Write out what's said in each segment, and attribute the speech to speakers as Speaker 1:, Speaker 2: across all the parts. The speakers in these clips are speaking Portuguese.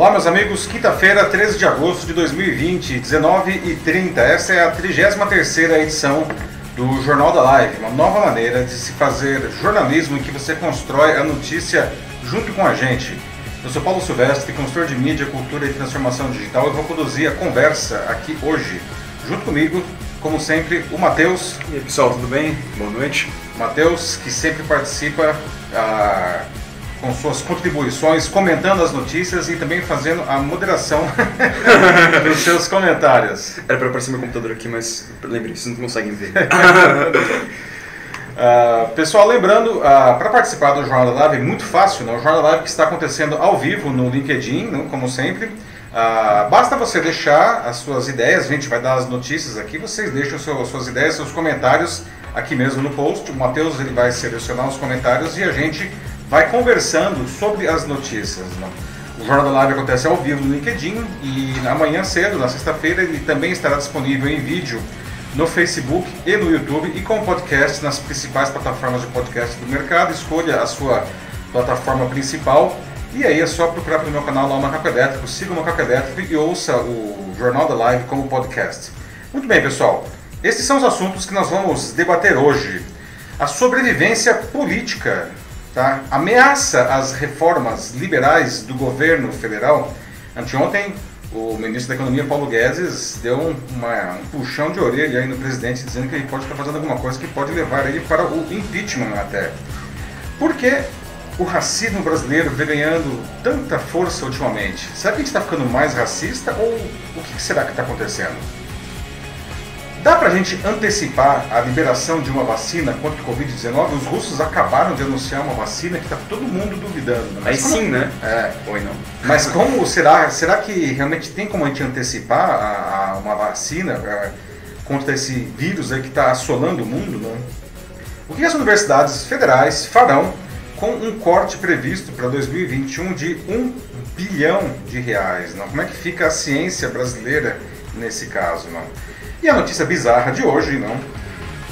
Speaker 1: Olá meus amigos, quinta-feira, 13 de agosto de 2020, 19h30. Essa é a 33ª edição do Jornal da Live, uma nova maneira de se fazer jornalismo em que você constrói a notícia junto com a gente. Eu sou Paulo Silvestre, consultor de mídia, cultura e transformação digital, e vou conduzir a conversa aqui hoje. Junto comigo, como sempre, o Matheus.
Speaker 2: E aí pessoal, tudo bem? Boa noite.
Speaker 1: Matheus, que sempre participa com suas contribuições, comentando as notícias e também fazendo a moderação dos seus comentários.
Speaker 2: Era para aparecer meu computador aqui, mas lembrem, vocês não conseguem ver.
Speaker 1: Pessoal, lembrando, para participar do Jornal da Live é muito fácil, né? O Jornal da Live que está acontecendo ao vivo no LinkedIn, né? Como sempre. Basta você deixar as suas ideias, a gente vai dar as notícias aqui, vocês deixam suas ideias, seus comentários aqui mesmo no post. O Matheus ele vai selecionar os comentários e a gente vai conversando sobre as notícias, né? O Jornal da Live acontece ao vivo no LinkedIn e amanhã cedo, na sexta-feira, ele também estará disponível em vídeo no Facebook e no YouTube e com podcast nas principais plataformas de podcast do mercado. Escolha a sua plataforma principal e aí é só procurar pelo meu canal lá, o Macaco Elétrico, siga o Macaco Elétrico e ouça o Jornal da Live como podcast. Muito bem, pessoal, esses são os assuntos que nós vamos debater hoje. A sobrevivência política, tá? Ameaça às reformas liberais do governo federal. Anteontem, o ministro da Economia, Paulo Guedes, deu um puxão de orelha aí no presidente, dizendo que ele pode estar fazendo alguma coisa que pode levar ele para o impeachment até. Por que o racismo brasileiro vem ganhando tanta força ultimamente? Será que a gente está ficando mais racista ou o que será que está acontecendo? Dá pra gente antecipar a liberação de uma vacina contra o Covid-19? Os russos acabaram de anunciar uma vacina que está todo mundo duvidando.
Speaker 2: Aí sim, né?
Speaker 1: Ou não. Mas como será que realmente tem como a gente antecipar uma vacina contra esse vírus aí que está assolando o mundo? Não? O que as universidades federais farão com um corte previsto para 2021 de R$1 bilhão? Não? Como é que fica a ciência brasileira nesse caso? Não? E a notícia bizarra de hoje, não?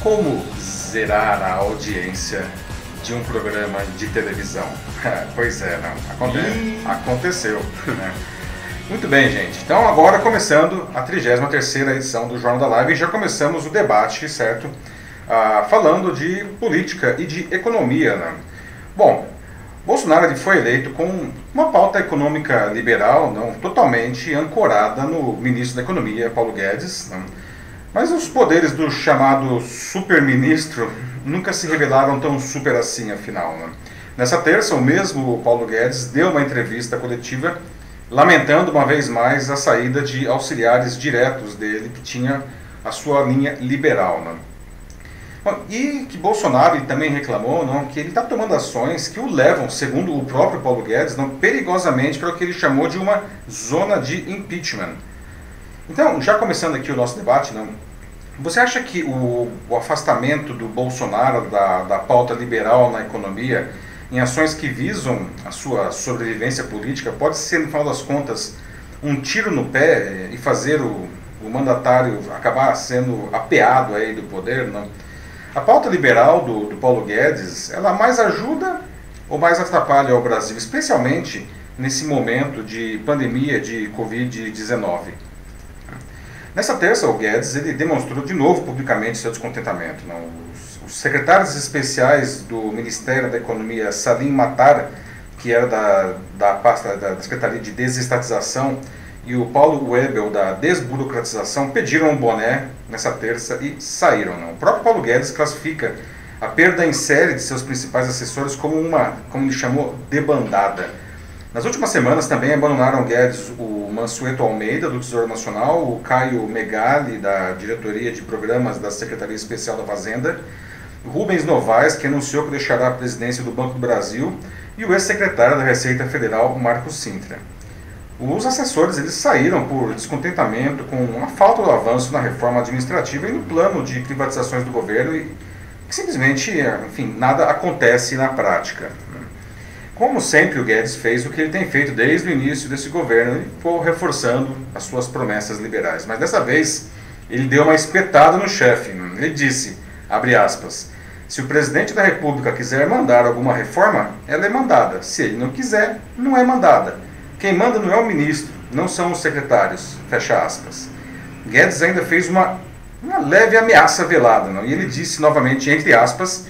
Speaker 1: Como zerar a audiência de um programa de televisão? Pois é, não. Aconteceu. Né? Muito bem, gente. Então agora começando a 33ª edição do Jornal da Live, já começamos o debate, certo? Falando de política e de economia, né? Bom, Bolsonaro foi eleito com uma pauta econômica liberal, não, totalmente ancorada no ministro da Economia, Paulo Guedes, não? Mas os poderes do chamado super-ministro nunca se revelaram tão super assim, afinal. Né? Nessa terça, o mesmo Paulo Guedes deu uma entrevista coletiva lamentando uma vez mais a saída de auxiliares diretos dele, que tinha a sua linha liberal. Né? Bom, e que Bolsonaro também reclamou, não, que ele está tomando ações que o levam, segundo o próprio Paulo Guedes, não, perigosamente para o que ele chamou de uma zona de impeachment. Então, já começando aqui o nosso debate, não, você acha que o afastamento do Bolsonaro da pauta liberal na economia, em ações que visam a sua sobrevivência política, pode ser, no final das contas, um tiro no pé e fazer o mandatário acabar sendo apeado aí do poder? Não? A pauta liberal do Paulo Guedes, ela mais ajuda ou mais atrapalha o Brasil, especialmente nesse momento de pandemia de Covid-19? Nessa terça, o Guedes ele demonstrou de novo publicamente seu descontentamento. Não? Os secretários especiais do Ministério da Economia, Salim Matar, que era da pasta da Secretaria de Desestatização, e o Paulo Webel, da Desburocratização, pediram um boné nessa terça e saíram. Não? O próprio Paulo Guedes classifica a perda em série de seus principais assessores como como ele chamou, debandada. Nas últimas semanas também abandonaram Guedes o Mansueto Almeida, do Tesouro Nacional, o Caio Megali, da Diretoria de Programas da Secretaria Especial da Fazenda, o Rubens Novaes, que anunciou que deixará a presidência do Banco do Brasil, e o ex-secretário da Receita Federal, Marcos Sintra. Os assessores eles saíram por descontentamento com a falta do avanço na reforma administrativa e no plano de privatizações do governo, e que simplesmente, enfim, nada acontece na prática. Como sempre, o Guedes fez o que ele tem feito desde o início desse governo e foi reforçando as suas promessas liberais. Mas dessa vez, ele deu uma espetada no chefe. Ele disse, abre aspas, se o presidente da República quiser mandar alguma reforma, ela é mandada. Se ele não quiser, não é mandada. Quem manda não é o ministro, não são os secretários, fecha aspas. Guedes ainda fez uma leve ameaça velada, não? E ele disse novamente, entre aspas,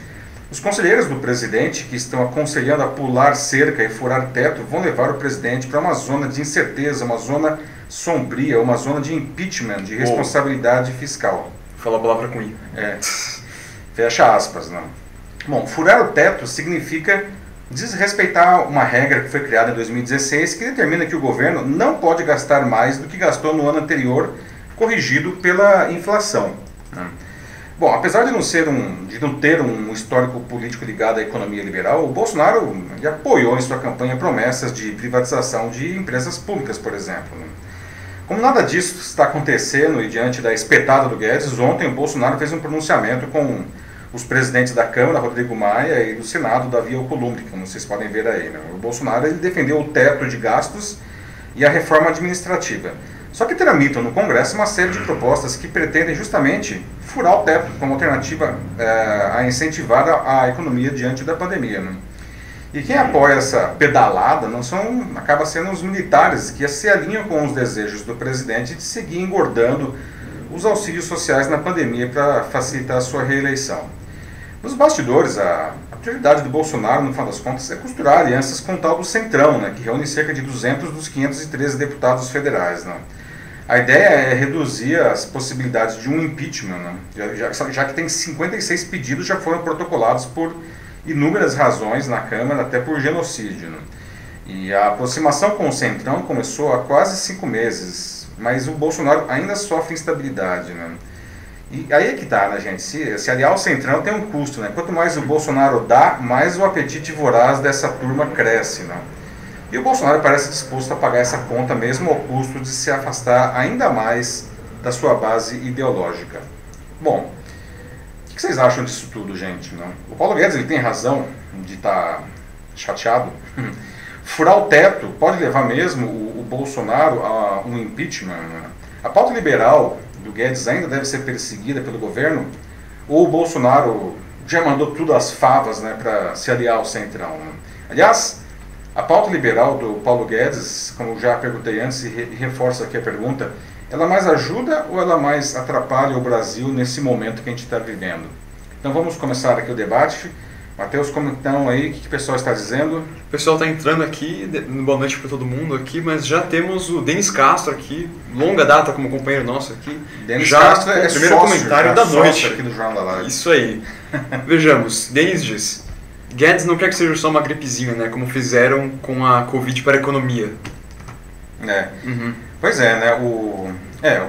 Speaker 1: os conselheiros do presidente que estão aconselhando a pular cerca e furar teto vão levar o presidente para uma zona de incerteza, uma zona sombria, uma zona de impeachment, de responsabilidade fiscal.
Speaker 2: Fala a palavra com I.
Speaker 1: Fecha aspas, não? Bom, furar o teto significa desrespeitar uma regra que foi criada em 2016 que determina que o governo não pode gastar mais do que gastou no ano anterior, corrigido pela inflação. Bom, apesar de não ter um histórico político ligado à economia liberal, o Bolsonaro apoiou em sua campanha promessas de privatização de empresas públicas, por exemplo. Como nada disso está acontecendo e diante da espetada do Guedes, ontem o Bolsonaro fez um pronunciamento com os presidentes da Câmara, Rodrigo Maia, e do Senado, Davi Alcolumbre, como vocês podem ver aí. O Bolsonaro ele defendeu o teto de gastos e a reforma administrativa. Só que tramitam no Congresso uma série de propostas que pretendem justamente furar o teto como alternativa a incentivar a economia diante da pandemia. E quem apoia essa pedalada acaba sendo os militares que se alinham com os desejos do presidente de seguir engordando os auxílios sociais na pandemia para facilitar a sua reeleição. Nos bastidores, a prioridade do Bolsonaro, no final das contas, é costurar alianças com o tal do Centrão, que reúne cerca de 200 dos 513 deputados federais. A ideia é reduzir as possibilidades de um impeachment, já que tem 56 pedidos já foram protocolados por inúmeras razões na Câmara, até por genocídio. E a aproximação com o Centrão começou há quase 5 meses, mas o Bolsonaro ainda sofre instabilidade. E aí é que tá, gente? Se aliar ao Centrão tem um custo. Quanto mais o Bolsonaro dá, mais o apetite voraz dessa turma cresce. E o Bolsonaro parece disposto a pagar essa conta mesmo ao custo de se afastar ainda mais da sua base ideológica. Bom, o que vocês acham disso tudo, gente? O Paulo Guedes ele tem razão de estar chateado. Furar o teto pode levar mesmo o Bolsonaro a um impeachment. A pauta liberal do Guedes ainda deve ser perseguida pelo governo? Ou o Bolsonaro já mandou tudo às favas para se aliar ao Centrão? Aliás, a pauta liberal do Paulo Guedes, como já perguntei antes e reforço aqui a pergunta, ela mais ajuda ou ela mais atrapalha o Brasil nesse momento que a gente está vivendo? Então vamos começar aqui o debate. Matheus, como estão aí? O que o pessoal está dizendo?
Speaker 2: O pessoal está entrando aqui, boa noite para todo mundo aqui, mas já temos o Denis Castro aqui, longa data como companheiro nosso aqui.
Speaker 1: Denis Castro é
Speaker 2: primeiro
Speaker 1: sócio,
Speaker 2: comentário da noite
Speaker 1: aqui do Jornal da Live.
Speaker 2: Isso aí. Vejamos, Denis diz: Guedes não quer que seja só uma gripezinha, como fizeram com a Covid para a economia.
Speaker 1: Pois é, o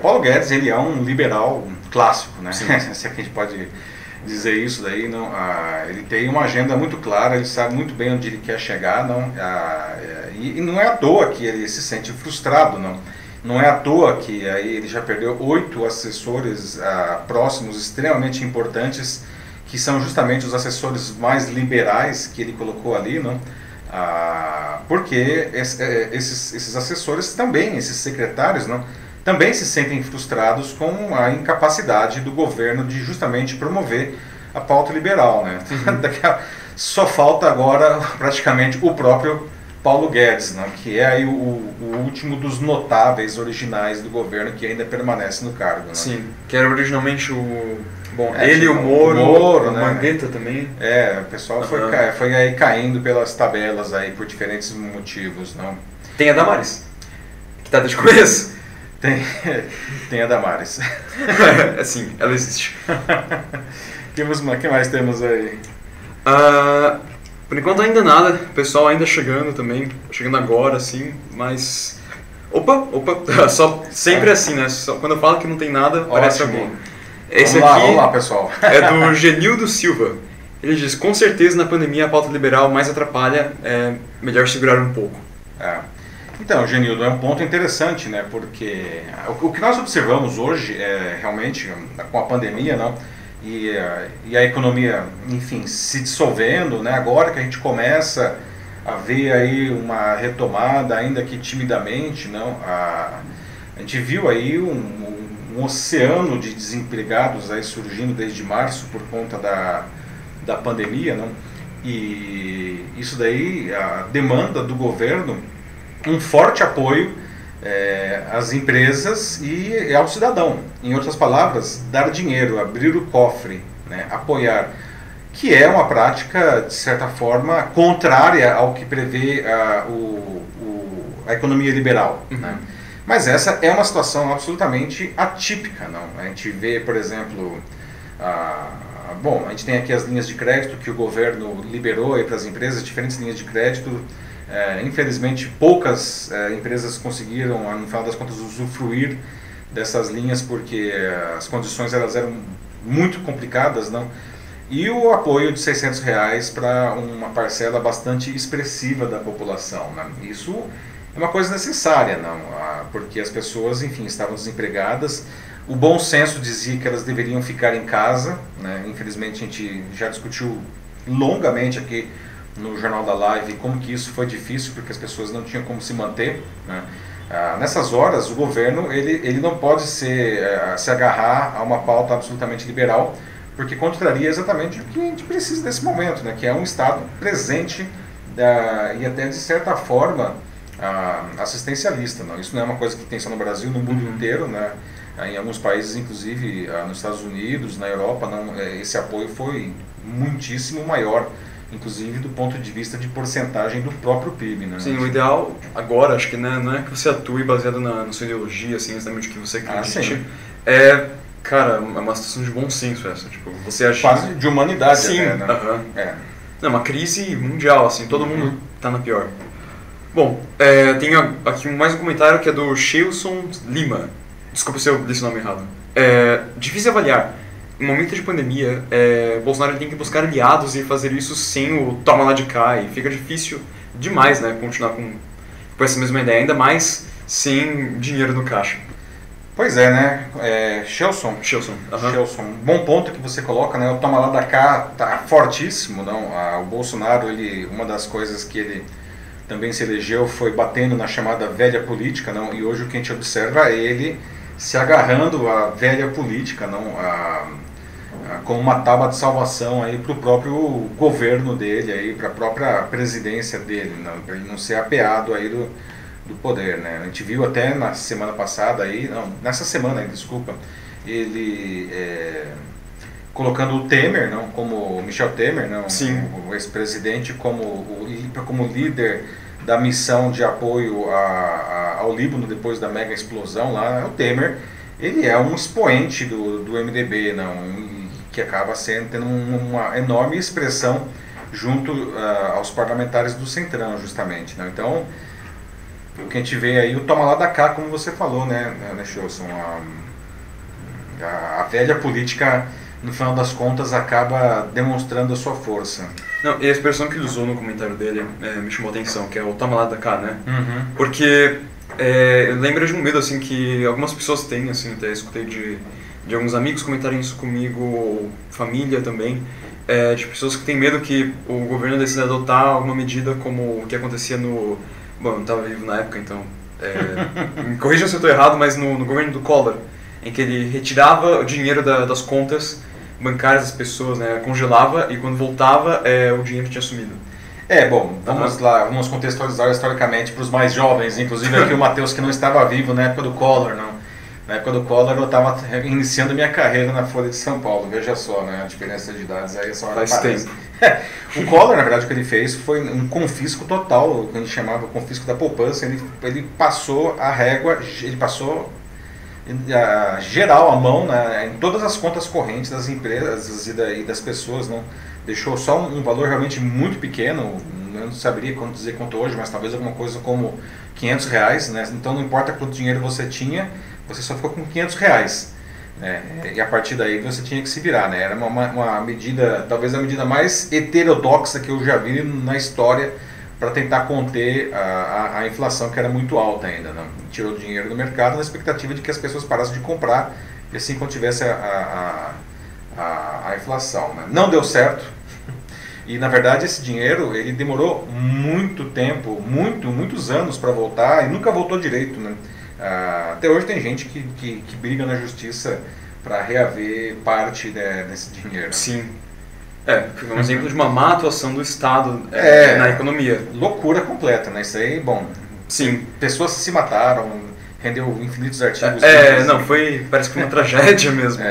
Speaker 1: Paulo Guedes ele é um liberal clássico, se é que a gente pode dizer isso daí. Ele tem uma agenda muito clara, ele sabe muito bem onde ele quer chegar, e não é à toa que ele se sente frustrado, não é à toa que aí ele já perdeu 8 assessores próximos extremamente importantes, que são justamente os assessores mais liberais que ele colocou ali, porque esses assessores também, esses secretários, também se sentem frustrados com a incapacidade do governo de justamente promover a pauta liberal. Só falta agora praticamente o próprio Paulo Guedes, que é aí o último dos notáveis originais do governo que ainda permanece no cargo.
Speaker 2: Sim, que era originalmente ele, o Moro, o Mandetta também.
Speaker 1: O pessoal foi aí caindo pelas tabelas aí por diferentes motivos.
Speaker 2: Tem a Damares, que está desde o começo.
Speaker 1: Tem a Damares.
Speaker 2: Assim, ela existe.
Speaker 1: O que mais temos aí?
Speaker 2: Por enquanto ainda nada, o pessoal ainda chegando também, chegando agora, assim, mas... Opa, só sempre assim, Só quando eu falo que não tem nada, parece alguém. Esse
Speaker 1: vamos lá, pessoal.
Speaker 2: É do Genildo Silva. Ele diz: com certeza na pandemia a pauta liberal mais atrapalha, é melhor segurar um pouco.
Speaker 1: Então, Genildo, é um ponto interessante, porque o que nós observamos hoje é realmente, com a pandemia, e a economia, enfim, se dissolvendo, agora que a gente começa a ver aí uma retomada, ainda que timidamente, a gente viu aí um oceano de desempregados aí surgindo desde março por conta da pandemia, e isso daí, a demanda do governo um forte apoio às empresas e ao cidadão. Em outras palavras, dar dinheiro, abrir o cofre, né, apoiar, que é uma prática, de certa forma, contrária ao que prevê a economia liberal. Né? Mas essa é uma situação absolutamente atípica. Não? A gente vê, por exemplo, bom, a gente tem aqui as linhas de crédito que o governo liberou para as empresas, diferentes linhas de crédito. Infelizmente, poucas empresas conseguiram, no final das contas, usufruir dessas linhas porque as condições elas eram muito complicadas, não? E o apoio de R$600 para uma parcela bastante expressiva da população. Né? Isso é uma coisa necessária, não? Porque as pessoas, enfim, estavam desempregadas. O bom senso dizia que elas deveriam ficar em casa. Né? Infelizmente, a gente já discutiu longamente aqui no Jornal da Live como que isso foi difícil, porque as pessoas não tinham como se manter. Né? Nessas horas, o governo ele não pode se agarrar a uma pauta absolutamente liberal, porque contraria exatamente o que a gente precisa nesse momento, né? Que é um Estado presente e até de certa forma assistencialista. Não? Isso não é uma coisa que tem só no Brasil, no mundo inteiro, né? Em alguns países, inclusive nos Estados Unidos, na Europa, esse apoio foi muitíssimo maior, inclusive do ponto de vista de porcentagem do próprio PIB. Né?
Speaker 2: Sim, o ideal agora, acho que não é que você atue baseado na sua ideologia, assim, exatamente o que você acredite. Cara, é uma situação de bom senso essa, tipo, você agir...
Speaker 1: Quase de humanidade,
Speaker 2: sim,
Speaker 1: até, né?
Speaker 2: Não, uma crise mundial, assim, todo mundo tá na pior. Bom, tem aqui mais um comentário que é do Shilson Lima. Desculpa se eu disse o nome errado. Difícil avaliar. Em momento de pandemia, Bolsonaro tem que buscar aliados e fazer isso sem o toma lá de cá, e fica difícil demais, né, continuar com essa mesma ideia, ainda mais sem dinheiro no caixa.
Speaker 1: Pois é, né? Shelson, bom ponto que você coloca, né? O toma lá da cá tá fortíssimo, não? O Bolsonaro, uma das coisas que ele também se elegeu foi batendo na chamada velha política, não? E hoje o que a gente observa é ele se agarrando à velha política, não? Como uma tábua de salvação aí para o próprio governo dele, aí para a própria presidência dele, para ele não ser apeado aí do poder, né? A gente viu até na semana passada aí, nessa semana aí, desculpa, ele colocando o Temer, não, como o Michel Temer, não,
Speaker 2: sim,
Speaker 1: o ex-presidente como líder da missão de apoio ao Líbano depois da mega explosão lá. O Temer, ele é um expoente do MDB, não, que acaba tendo uma enorme expressão junto aos parlamentares do Centrão, justamente, né? Então, o que a gente vê aí, o toma lá da cá, como você falou, né, Shelson? A velha política, no final das contas, acaba demonstrando a sua força.
Speaker 2: Não, e a expressão que ele usou no comentário dele me chamou a atenção, que é o toma lá da cá, né?
Speaker 1: Uhum.
Speaker 2: Porque lembra de um medo, assim, que algumas pessoas têm, assim, até escutei de alguns amigos comentarem isso comigo, ou família também, de pessoas que têm medo que o governo decida adotar alguma medida como o que acontecia no... Bom, eu não estava vivo na época, então me corrija se eu estou errado, mas no governo do Collor, em que ele retirava o dinheiro das contas bancárias das pessoas, né, congelava, e quando voltava o dinheiro tinha sumido.
Speaker 1: Bom, vamos lá, vamos contextualizar historicamente para os mais jovens, inclusive aqui o Matheus, que não estava vivo na época do Collor, não. Na época do Collor eu estava iniciando minha carreira na Folha de São Paulo, veja só, né, a diferença de idades aí, essa hora
Speaker 2: faz tempo.
Speaker 1: O Collor, na verdade, o que ele fez foi um confisco total, o que a gente chamava confisco da poupança. Ele passou a régua, ele passou geral a mão, né, em todas as contas correntes das empresas e das pessoas, não deixou só um valor realmente muito pequeno. Eu não saberia dizer quanto hoje, mas talvez alguma coisa como R$500, né? Então não importa quanto dinheiro você tinha, você só ficou com R$500, né? E a partir daí você tinha que se virar, né? Era uma medida, talvez a medida mais heterodoxa que eu já vi na história para tentar conter a inflação, que era muito alta ainda, né? Tirou dinheiro do mercado na expectativa de que as pessoas parassem de comprar e assim contivesse a inflação, né? Não deu certo. E na verdade esse dinheiro ele demorou muito tempo, muitos anos para voltar, e nunca voltou direito, né? Até hoje tem gente que briga na justiça para reaver parte desse dinheiro.
Speaker 2: Sim. Um exemplo de uma má atuação do Estado na economia.
Speaker 1: Loucura completa, né? Isso aí, bom,
Speaker 2: Sim.
Speaker 1: Pessoas se mataram, rendeu infinitos artigos.
Speaker 2: Não, parece que foi uma tragédia mesmo.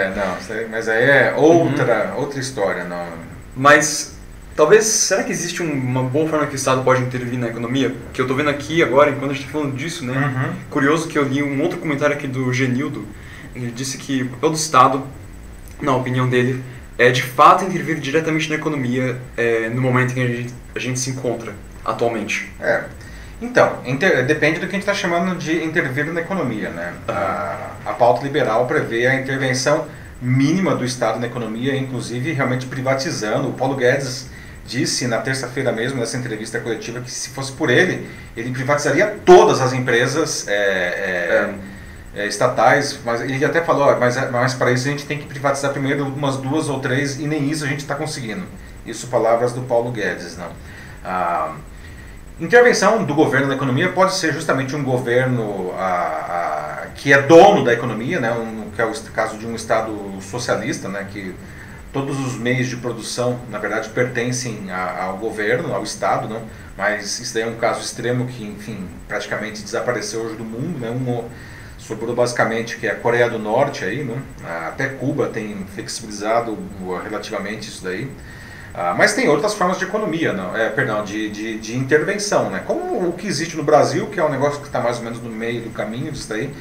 Speaker 1: Mas aí é outra história. Não.
Speaker 2: Mas, talvez, será que existe uma boa forma que o Estado pode intervir na economia? Que eu tô vendo aqui agora, enquanto a gente tá falando disso, né? Curioso que eu li um outro comentário aqui do Genildo. Ele disse que o papel do Estado, na opinião dele, é de fato intervir diretamente na economia no momento em que a gente se encontra atualmente.
Speaker 1: Então, depende do que a gente está chamando de intervir na economia, né? A pauta liberal prevê a intervenção mínima do Estado na economia, inclusive realmente privatizando. O Paulo Guedes disse na terça-feira mesmo, nessa entrevista coletiva, que se fosse por ele privatizaria todas as empresas estatais, mas ele até falou, mas para isso a gente tem que privatizar primeiro umas 2 ou 3 e nem isso a gente está conseguindo. Isso palavras do Paulo Guedes, não. Intervenção do governo na economia pode ser justamente um governo que é dono da economia, né, que é o caso de um Estado socialista, né, que todos os meios de produção, na verdade, pertencem ao governo, ao Estado, né, mas isso daí é um caso extremo que, enfim, praticamente desapareceu hoje do mundo, né, sobrou basicamente que é a Coreia do Norte, aí, né, até Cuba tem flexibilizado relativamente isso daí. Mas tem outras formas de economia, de intervenção, né? Como o que existe no Brasil, que é um negócio que está mais ou menos no meio do caminho disso daí,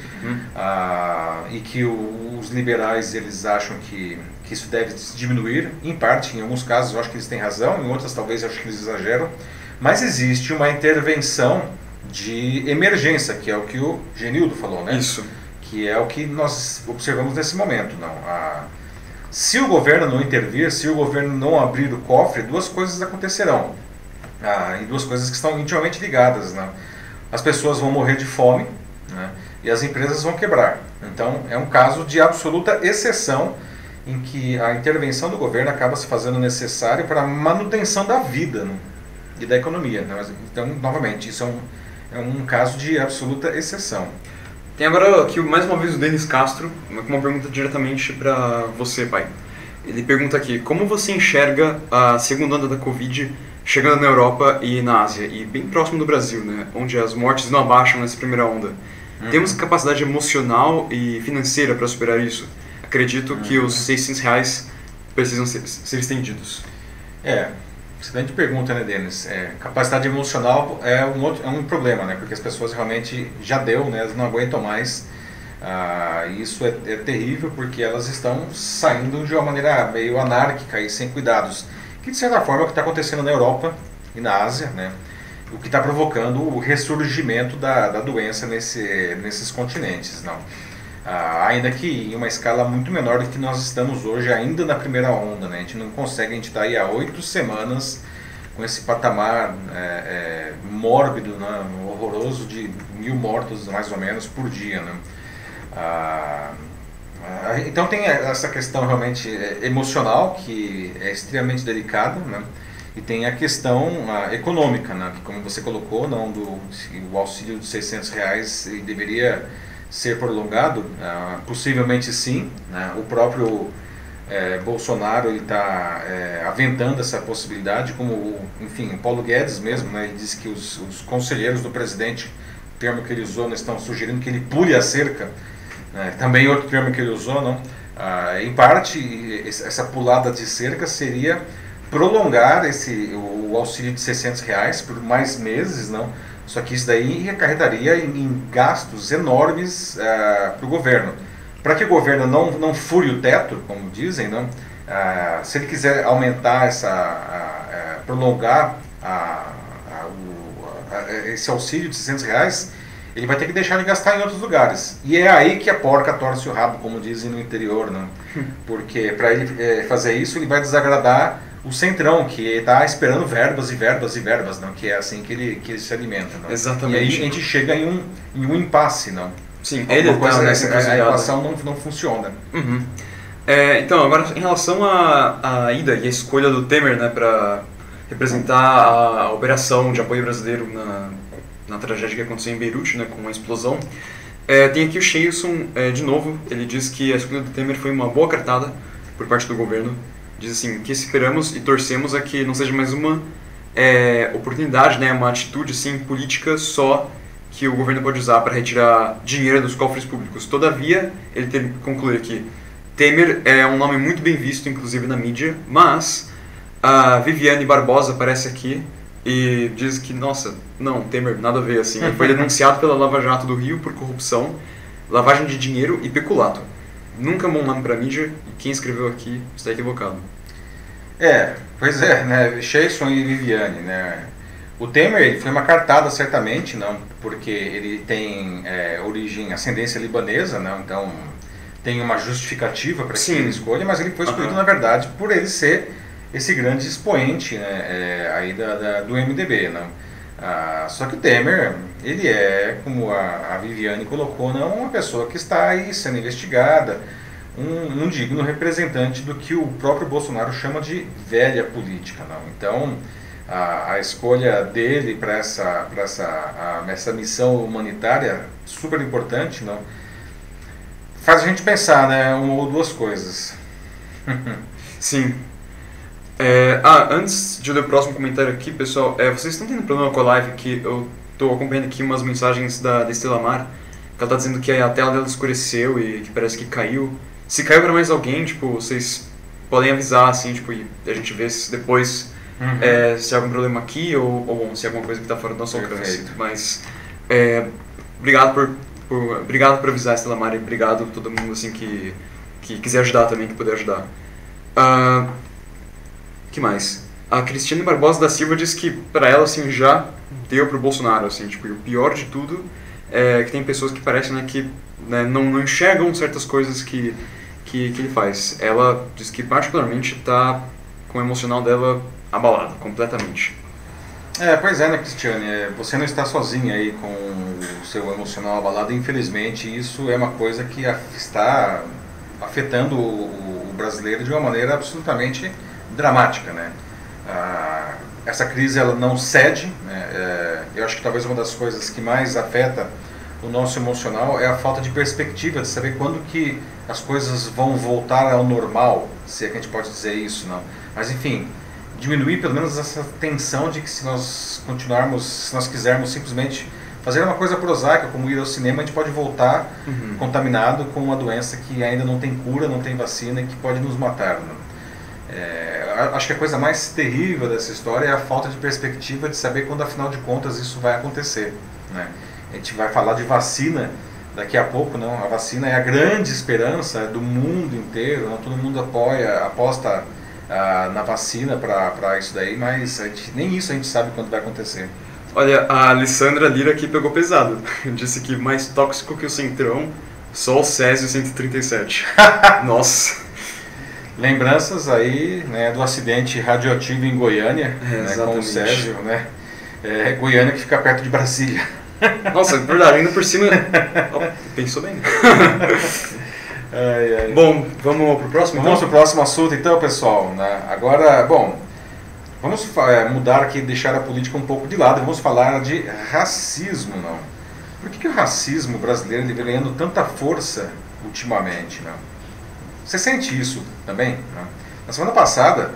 Speaker 1: e que os liberais eles acham que isso deve diminuir, em parte, em alguns casos eu acho que eles têm razão, em outras talvez eu acho que eles exageram, mas existe uma intervenção de emergência, que é o que o Genildo falou, né?
Speaker 2: Isso.
Speaker 1: Que é o que nós observamos nesse momento, não? Se o governo não intervir, se o governo não abrir o cofre, 2 coisas acontecerão. E 2 coisas que estão intimamente ligadas, né? As pessoas vão morrer de fome, né? E as empresas vão quebrar. Então, é um caso de absoluta exceção em que a intervenção do governo acaba se fazendo necessária para a manutenção da vida, né, e da economia, né? Então, novamente, isso é um caso de absoluta exceção.
Speaker 2: Tem agora aqui mais uma vez o Denis Castro, com uma pergunta diretamente para você, pai. Ele pergunta aqui, como você enxerga a segunda onda da Covid chegando na Europa e na Ásia, e bem próximo do Brasil, né, onde as mortes não abaixam nessa primeira onda? Temos capacidade emocional e financeira para superar isso? Acredito que os R$600 precisam ser estendidos.
Speaker 1: Excelente pergunta, né, Denis? Capacidade emocional é um problema, né? Porque as pessoas realmente já deu, né? Elas não aguentam mais. Isso é terrível porque elas estão saindo de uma maneira meio anárquica e sem cuidados. Que de certa forma é o que está acontecendo na Europa e na Ásia, né? O que está provocando o ressurgimento da doença nesses continentes, não? Ainda que em uma escala muito menor do que nós estamos hoje, ainda na primeira onda, né? A gente não consegue, a gente está aí há 8 semanas com esse patamar mórbido, né? Horroroso de 1.000 mortos mais ou menos por dia, né? Então tem essa questão realmente emocional que é extremamente delicada, né? E tem a questão econômica, né? Que como você colocou, o auxílio de R$600 ele deveria ser prolongado, possivelmente sim, né? O próprio Bolsonaro está aventando essa possibilidade, como enfim, o Paulo Guedes mesmo, né? Ele disse que os conselheiros do presidente, o termo que ele usou, estão sugerindo que ele pule a cerca, né? Também outro termo que ele usou, não? Em parte, essa pulada de cerca seria prolongar o auxílio de R$600 por mais meses, não? Só que isso daí acarretaria em gastos enormes para o governo. Para que o governo não fure o teto, como dizem, não? Se ele quiser aumentar prolongar esse auxílio de R$600, ele vai ter que deixar de gastar em outros lugares. E é aí que a porca torce o rabo, como dizem no interior, não? Porque para ele fazer isso, ele vai desagradar o Centrão, que está esperando verbas e verbas e verbas, não? Que é assim que ele se alimenta. Não?
Speaker 2: Exatamente.
Speaker 1: E aí a gente chega em um impasse, não?
Speaker 2: Sim,
Speaker 1: a equação não funciona.
Speaker 2: Uhum. Então, agora em relação à ida e a escolha do Temer, né, para representar a operação de apoio brasileiro na tragédia que aconteceu em Beirute, né, com a explosão, tem aqui o Sheilson, de novo, ele diz que a escolha do Temer foi uma boa cartada por parte do governo. Diz assim, que esperamos e torcemos a que não seja mais uma oportunidade, né, uma atitude assim, política só que o governo pode usar para retirar dinheiro dos cofres públicos. Todavia, ele teve que concluir aqui. Temer é um nome muito bem visto, inclusive na mídia, mas a Viviane Barbosa aparece aqui e diz que, nossa, não, Temer, nada a ver, assim. Ele foi denunciado pela Lava Jato do Rio por corrupção, lavagem de dinheiro e peculato. Nunca um bom nome para a mídia, e quem escreveu aqui está equivocado.
Speaker 1: Pois é, né, Cheison e Viviane, né. O Temer ele foi uma cartada, certamente, não, porque ele tem origem, ascendência libanesa, não, então tem uma justificativa para que ele escolha, mas ele foi escolhido, na verdade, por ele ser esse grande expoente, né, aí do MDB. Não? Só que o Temer, ele é, como a Viviane colocou, não, uma pessoa que está aí sendo investigada, um digno representante do que o próprio Bolsonaro chama de velha política. Não? Então, a escolha dele para essa missão humanitária super importante, não, faz a gente pensar, né, uma ou duas coisas.
Speaker 2: Sim. Antes de ler o próximo comentário aqui, pessoal, vocês estão tendo problema com a live que eu estou acompanhando aqui umas mensagens da Estela Mar, que ela está dizendo que a tela dela escureceu e que parece que caiu. Se caiu para mais alguém, tipo, vocês podem avisar, assim, tipo, e a gente vê se depois se há algum problema aqui ou se há alguma coisa que está fora do nosso alcance. Mas, obrigado por avisar, Estela Mar, e obrigado a todo mundo, assim, que quiser ajudar também, que puder ajudar. Que mais? A Cristiane Barbosa da Silva diz que pra ela, assim, já deu pro Bolsonaro, assim, tipo, e o pior de tudo é que tem pessoas que parecem, né, que né, não enxergam certas coisas que ele faz. Ela diz que particularmente tá com o emocional dela abalado, completamente.
Speaker 1: Pois é, né, Cristiane, você não está sozinha aí com o seu emocional abalado, infelizmente isso é uma coisa que está afetando o brasileiro de uma maneira absolutamente dramática, né? Essa crise ela não cede, né? Eu acho que talvez uma das coisas que mais afeta o nosso emocional é a falta de perspectiva, de saber quando que as coisas vão voltar ao normal, se é que a gente pode dizer isso, não. Mas enfim, diminuir pelo menos essa tensão de que se nós quisermos simplesmente fazer uma coisa prosaica, como ir ao cinema, a gente pode voltar contaminado com uma doença que ainda não tem cura, não tem vacina e que pode nos matar, não? Acho que a coisa mais terrível dessa história é a falta de perspectiva de saber quando, afinal de contas, isso vai acontecer, né? A gente vai falar de vacina daqui a pouco, não? A vacina é a grande esperança do mundo inteiro, não? Todo mundo aposta na vacina para isso daí, mas nem isso a gente sabe quando vai acontecer.
Speaker 2: Olha, a Alessandra Lira aqui pegou pesado. Disse que mais tóxico que o Centrão, só o Césio 137. Nossa.
Speaker 1: Lembranças aí, né, do acidente radioativo em Goiânia, né, com o Césio, né? Goiânia que fica perto de Brasília.
Speaker 2: Nossa, é verdade, ainda por cima. Pensou bem. Bom, vamos pro próximo?
Speaker 1: Vamos pro próximo assunto então, pessoal, né? Agora, bom, vamos mudar aqui, deixar a política um pouco de lado e vamos falar de racismo, não? Por que o racismo brasileiro vem ganhando tanta força ultimamente, não? Você sente isso também? Não? Na semana passada,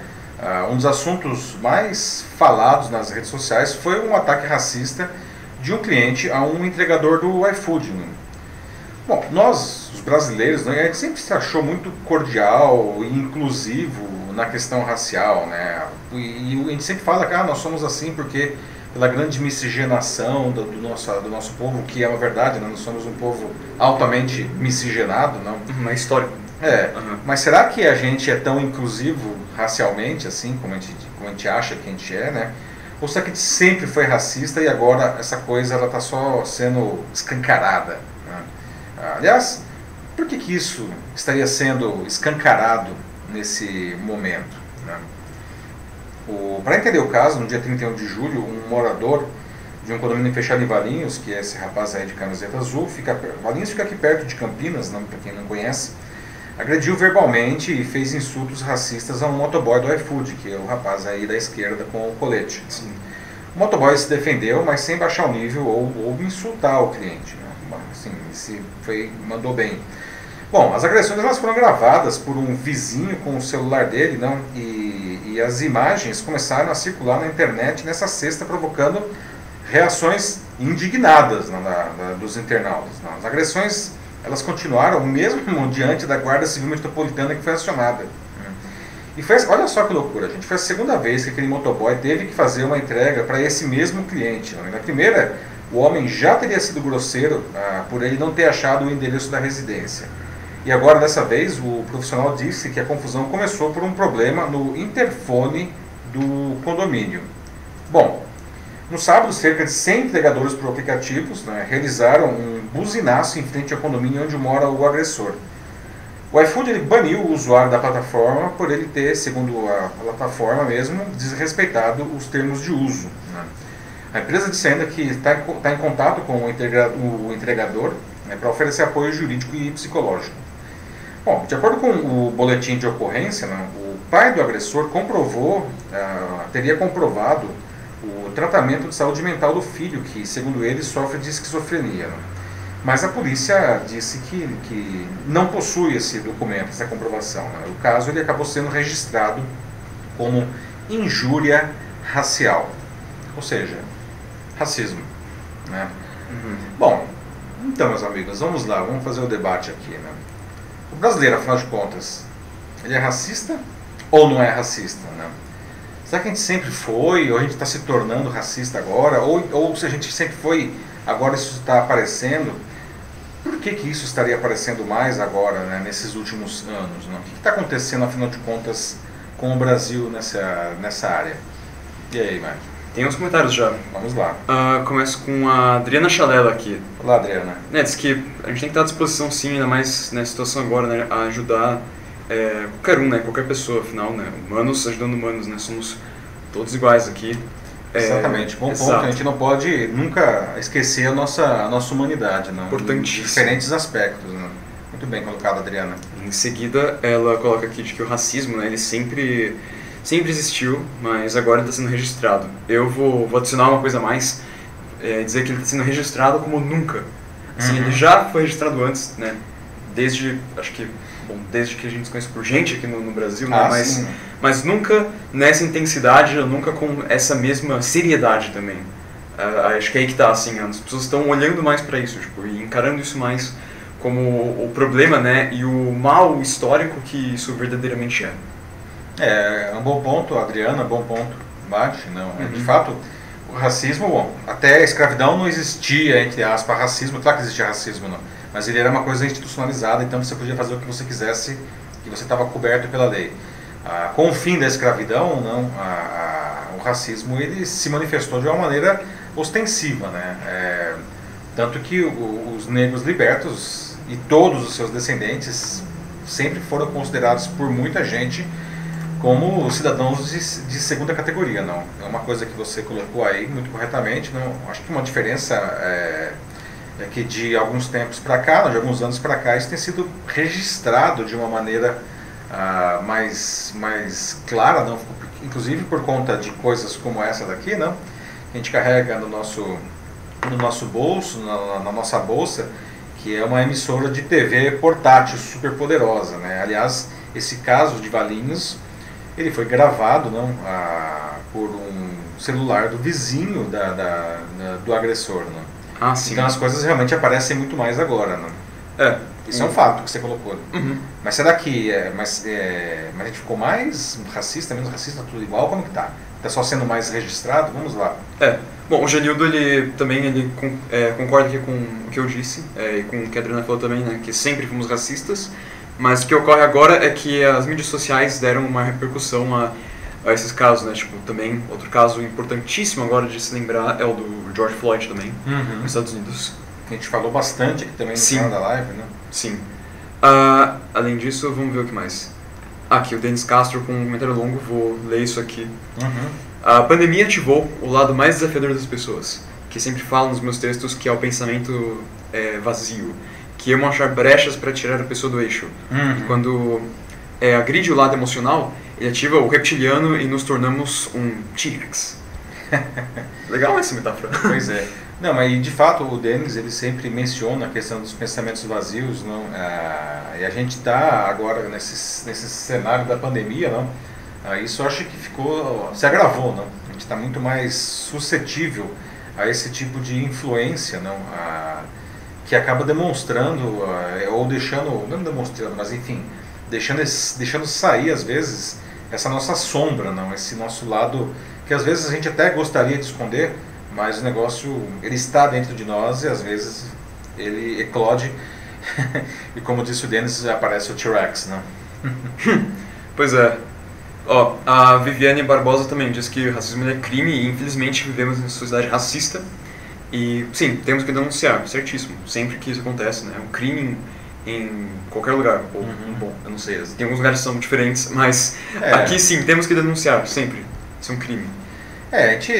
Speaker 1: um dos assuntos mais falados nas redes sociais foi um ataque racista de um cliente a um entregador do iFood. Né? Bom, nós, os brasileiros, né, a gente sempre se achou muito cordial e inclusivo na questão racial, né? E a gente sempre fala que nós somos assim porque pela grande miscigenação do nosso povo, que é uma verdade, né? Nós somos um povo altamente miscigenado, não?
Speaker 2: Na história.
Speaker 1: Mas será que a gente é tão inclusivo racialmente, assim, como a gente acha que a gente é, né? Ou será que a gente sempre foi racista e agora essa coisa está só sendo escancarada? Né? Aliás, por que isso estaria sendo escancarado nesse momento? Né? Para entender o caso, no dia 31 de julho, um morador de um condomínio fechado em Valinhos, que é esse rapaz aí de camiseta azul, Valinhos fica aqui perto de Campinas, para quem não conhece, agrediu verbalmente e fez insultos racistas a um motoboy do iFood, que é o rapaz aí da esquerda com o colete. Assim. O motoboy se defendeu, mas sem baixar o nível ou insultar o cliente. Né? Assim, mandou bem. Bom, as agressões elas foram gravadas por um vizinho com o celular dele, não? E as imagens começaram a circular na internet nessa sexta, provocando reações indignadas dos internautas. Não. As agressões elas continuaram mesmo diante da Guarda Civil Metropolitana que foi acionada. E foi, olha só que loucura, gente. Foi a segunda vez que aquele motoboy teve que fazer uma entrega para esse mesmo cliente. Não. Na primeira, o homem já teria sido grosseiro por ele não ter achado o endereço da residência. E agora, dessa vez, o profissional disse que a confusão começou por um problema no interfone do condomínio. Bom, no sábado, cerca de 100 entregadores por aplicativos realizaram um buzinaço em frente ao condomínio onde mora o agressor. O iFood ele baniu o usuário da plataforma por ele ter, segundo a plataforma mesmo, desrespeitado os termos de uso. A empresa disse ainda que está em contato com o entregador para oferecer apoio jurídico e psicológico. Bom, de acordo com o boletim de ocorrência, o pai do agressor teria comprovado o tratamento de saúde mental do filho, que, segundo ele, sofre de esquizofrenia. Mas a polícia disse que não possui esse documento, essa comprovação. O caso ele acabou sendo registrado como injúria racial, ou seja, racismo. Bom, então, meus amigos, vamos lá, vamos fazer o debate aqui. O brasileiro, afinal de contas, ele é racista ou não é racista? Será que a gente sempre foi, ou a gente está se tornando racista agora, ou se a gente sempre foi, agora isso está aparecendo? Por que isso estaria aparecendo mais agora, nesses últimos anos? O que está acontecendo, afinal de contas, com o Brasil nessa área? E aí, Mike?
Speaker 2: Tem uns comentários já.
Speaker 1: Vamos lá.
Speaker 2: Começo com a Adriana Chalela aqui.
Speaker 1: Olá, Adriana.
Speaker 2: Diz que a gente tem que estar à disposição, sim, ainda mais nessa situação agora, a ajudar qualquer um, qualquer pessoa, afinal, humanos ajudando humanos, somos todos iguais aqui.
Speaker 1: Exatamente, bom ponto. A gente não pode nunca esquecer a nossa humanidade,
Speaker 2: Importantíssimo.
Speaker 1: Em diferentes aspectos. Muito bem colocado, Adriana.
Speaker 2: Em seguida, ela coloca aqui de que o racismo, ele sempre existiu, mas agora está sendo registrado. Eu vou adicionar uma coisa a mais, dizer que ele está sendo registrado como nunca. Assim, ele já foi registrado antes, desde que a gente se conhece por gente aqui no Brasil, mas nunca nessa intensidade, nunca com essa mesma seriedade também. Acho que é aí que está, assim, as pessoas estão olhando mais para isso, e encarando isso mais como o problema, e o mal histórico que isso verdadeiramente é.
Speaker 1: É um bom ponto, Adriana, bom ponto. Bate, de fato, o racismo, até a escravidão não existia, entre aspas, racismo, claro que existia racismo, mas ele era uma coisa institucionalizada, então você podia fazer o que você quisesse, que você estava coberto pela lei. Com o fim da escravidão, o racismo ele se manifestou de uma maneira ostensiva, tanto que os negros libertos e todos os seus descendentes sempre foram considerados por muita gente como cidadãos de segunda categoria. É uma coisa que você colocou aí muito corretamente. Acho que uma diferença é que de alguns tempos para cá, de alguns anos para cá, isso tem sido registrado de uma maneira mais clara, inclusive por conta de coisas como essa daqui, que a gente carrega no nosso bolso, na nossa bolsa, que é uma emissora de TV portátil super poderosa. Aliás, esse caso de Valinhos, ele foi gravado por um celular do vizinho do agressor.
Speaker 2: Sim.
Speaker 1: Então as coisas realmente aparecem muito mais agora. Isso é um fato que você colocou. Mas será que mas a gente ficou mais racista, menos racista, tudo igual? Como que tá? Está só sendo mais registrado? Vamos lá.
Speaker 2: Bom, o Genildo ele concorda aqui com o que eu disse, e com o que a Adriana falou também, que sempre fomos racistas, mas o que ocorre agora é que as mídias sociais deram uma repercussão a esses casos, também outro caso importantíssimo agora de se lembrar é o do George Floyd também, nos Estados Unidos.
Speaker 1: A gente falou bastante aqui também no canal da live,
Speaker 2: Sim. Além disso, vamos ver o que mais. Aqui, o Denis Castro com um comentário longo, vou ler isso aqui. A pandemia ativou o lado mais desafiador das pessoas, que sempre falo nos meus textos que é o pensamento vazio, que amam achar brechas para tirar a pessoa do eixo. E quando agride o lado emocional, ele ativa o reptiliano e nos tornamos um T-Rex. Legal essa metáfora.
Speaker 1: Pois é. Não, mas de fato o Denis ele sempre menciona a questão dos pensamentos vazios, e a gente está agora nesse cenário da pandemia, isso eu acho que se agravou, A gente está muito mais suscetível a esse tipo de influência, não, que acaba demonstrando ou deixando, não demonstrando, mas enfim, deixando sair às vezes essa nossa sombra, não, esse nosso lado que às vezes a gente até gostaria de esconder, mas o negócio ele está dentro de nós e às vezes ele eclode e como disse o Denis, aparece o T-Rex, né?
Speaker 2: Pois é. Ó, a Viviane Barbosa também diz que o racismo é crime e infelizmente vivemos em uma sociedade racista e sim, temos que denunciar, certíssimo, sempre que isso acontece, né? É um crime em qualquer lugar, ou, bom, eu não sei, tem alguns lugares que são diferentes, mas aqui sim, temos que denunciar, sempre, isso é um crime.
Speaker 1: A gente,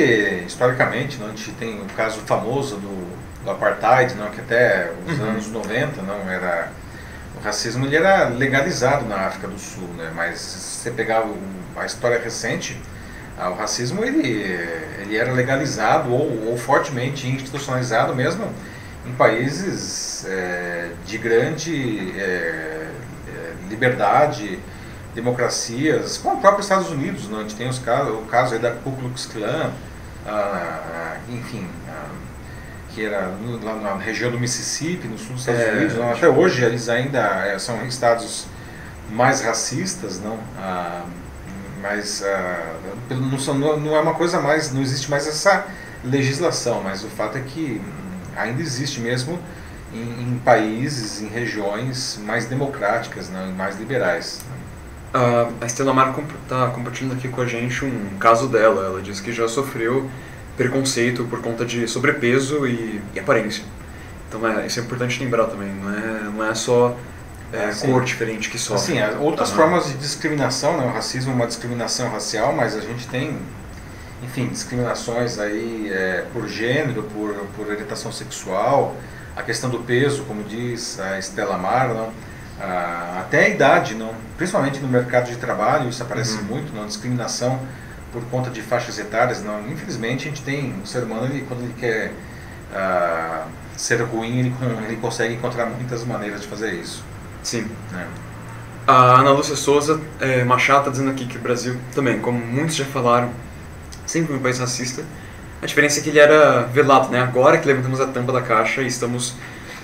Speaker 1: historicamente, não, a gente tem o caso famoso do Apartheid, não, que até os anos 90, não, era, o racismo ele era legalizado na África do Sul, né, mas se você pegar a história recente, o racismo ele era legalizado ou fortemente institucionalizado mesmo em países de grande liberdade, democracias, como o próprio Estados Unidos, né? A gente tem o caso aí da Ku Klux Klan, enfim, que era lá na região do Mississippi, no sul dos Estados Unidos. Não, até hoje eles ainda são estados mais racistas, não? Mas não é uma coisa mais, não existe mais essa legislação, mas o fato é que ainda existe mesmo em países, em regiões mais democráticas, né, mais liberais.
Speaker 2: A Estela Mar está compartilhando aqui com a gente um caso dela. Ela diz que já sofreu preconceito por conta de sobrepeso e aparência. Então isso é importante lembrar também, não é só cor diferente que sofre.
Speaker 1: Sim, outras formas de discriminação, né? O racismo é uma discriminação racial, mas a gente tem, enfim, discriminações aí por gênero, por orientação sexual, a questão do peso, como diz a Estela Mar, não? Até a idade, não? Principalmente no mercado de trabalho, isso aparece muito, não? Discriminação por conta de faixas etárias, não? Infelizmente a gente tem, o ser humano, quando ele quer ser ruim, ele consegue encontrar muitas maneiras de fazer isso.
Speaker 2: Sim. A Ana Lúcia Souza Machado está dizendo aqui que o Brasil também, como muitos já falaram, sempre foi um país racista. A diferença é que ele era velado, né? Agora que levantamos a tampa da caixa e estamos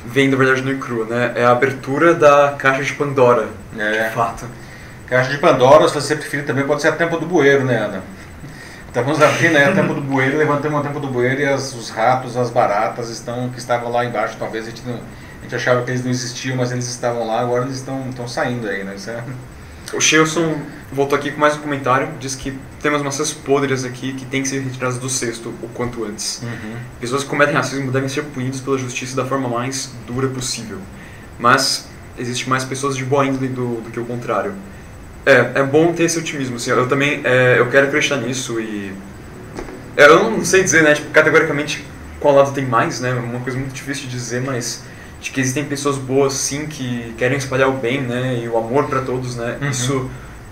Speaker 2: vendo a verdade nua e crua, né? É a abertura da caixa de Pandora, de fato.
Speaker 1: Caixa de Pandora, se você preferir, também pode ser a tampa do bueiro, né, Ana? Então vamos abrir, né, a tampa do bueiro, levantamos a tampa do bueiro e os ratos, as baratas que estavam lá embaixo, talvez a gente achava que eles não existiam, mas eles estavam lá, agora eles estão saindo aí, né? Isso
Speaker 2: O Shelson voltou aqui com mais um comentário, diz que temos maçãs podres aqui que tem que ser retiradas do cesto o quanto antes. Pessoas que cometem racismo devem ser punidas pela justiça da forma mais dura possível. Mas existe mais pessoas de boa índole do que o contrário. É bom ter esse otimismo, assim, eu também eu quero acreditar nisso e... eu não sei dizer, né, tipo, categoricamente qual lado tem mais, né, uma coisa muito difícil de dizer, mas de que existem pessoas boas sim que querem espalhar o bem, né, e o amor para todos, né, isso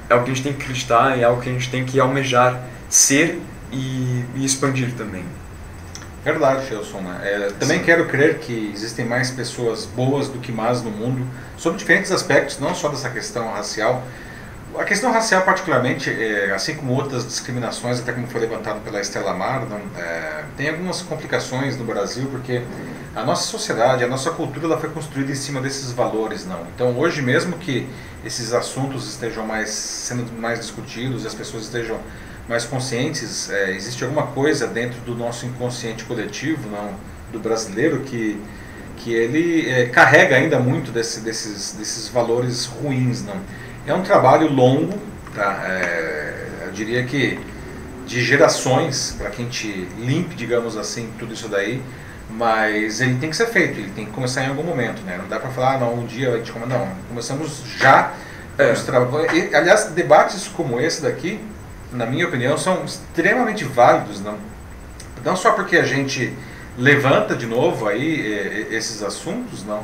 Speaker 2: é o que a gente tem que acreditar e é algo que a gente tem que almejar ser e expandir também.
Speaker 1: Verdade, Shelson, né? Também quero crer que existem mais pessoas boas do que más no mundo, sobre diferentes aspectos, não só dessa questão racial. A questão racial, particularmente, assim como outras discriminações, até como foi levantado pela Estela Mar, tem algumas complicações no Brasil, porque a nossa sociedade, a nossa cultura, ela foi construída em cima desses valores, não. Então, hoje mesmo que esses assuntos estejam sendo mais discutidos e as pessoas estejam mais conscientes, existe alguma coisa dentro do nosso inconsciente coletivo, não, do brasileiro, que ele carrega ainda muito desses valores ruins, não. É um trabalho longo, tá? Eu diria que de gerações, para que a gente limpe, digamos assim, tudo isso daí, mas ele tem que ser feito, ele tem que começar em algum momento, né? Não dá para falar, não, um dia a gente não, começamos já. Aliás, debates como esse daqui, na minha opinião, são extremamente válidos, não só porque a gente levanta de novo aí esses assuntos, não,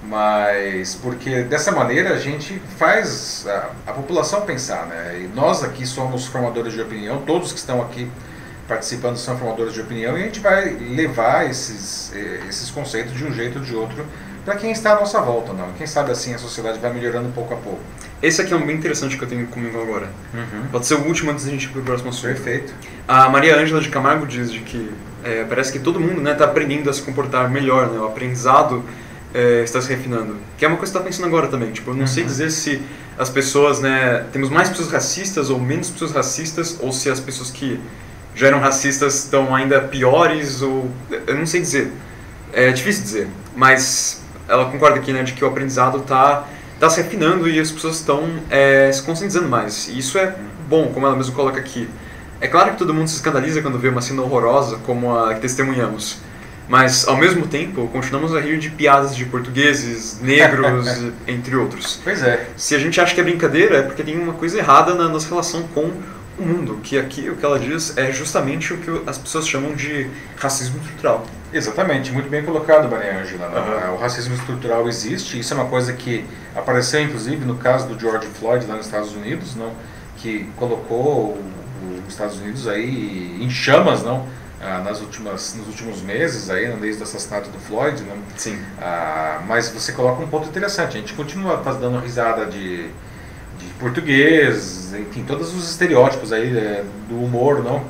Speaker 1: mas porque dessa maneira a gente faz a população pensar, né? E nós aqui somos formadores de opinião, todos que estão aqui participando são formadores de opinião, e a gente vai levar esses conceitos de um jeito ou de outro para quem está à nossa volta, não? Quem sabe assim a sociedade vai melhorando pouco a pouco.
Speaker 2: Esse aqui é um bem interessante que eu tenho comigo agora. Pode ser o último antes da gente ir para o próximo assunto.
Speaker 1: Perfeito.
Speaker 2: A Maria Ângela de Camargo diz de que parece que todo mundo está aprendendo a se comportar melhor, né? O aprendizado está se refinando. Que é uma coisa que eu estou pensando agora também. Tipo, eu não sei dizer se as pessoas, né, temos mais pessoas racistas ou menos pessoas racistas, ou se as pessoas que já eram racistas estão ainda piores, ou eu não sei dizer. É difícil dizer, mas ela concorda aqui, né, de que o aprendizado está se refinando e as pessoas estão se conscientizando mais. E isso é bom, como ela mesma coloca aqui. É claro que todo mundo se escandaliza quando vê uma cena horrorosa como a que testemunhamos. Mas, ao mesmo tempo, continuamos a rir de piadas de portugueses, negros, entre outros.
Speaker 1: Pois é.
Speaker 2: Se a gente acha que é brincadeira, é porque tem uma coisa errada na nossa relação com o mundo. Que aqui, o que ela diz, é justamente o que as pessoas chamam de racismo estrutural.
Speaker 1: Exatamente, muito bem colocado, Maria Ângela. O racismo estrutural existe, isso é uma coisa que apareceu, inclusive, no caso do George Floyd, lá nos Estados Unidos, não? Que colocou os Estados Unidos aí em chamas, não? Nos últimos meses, aí, desde o assassinato do Floyd. Não?
Speaker 2: Sim.
Speaker 1: Mas você coloca um ponto interessante, a gente continua dando risada de português, enfim, todos os estereótipos aí do humor, não?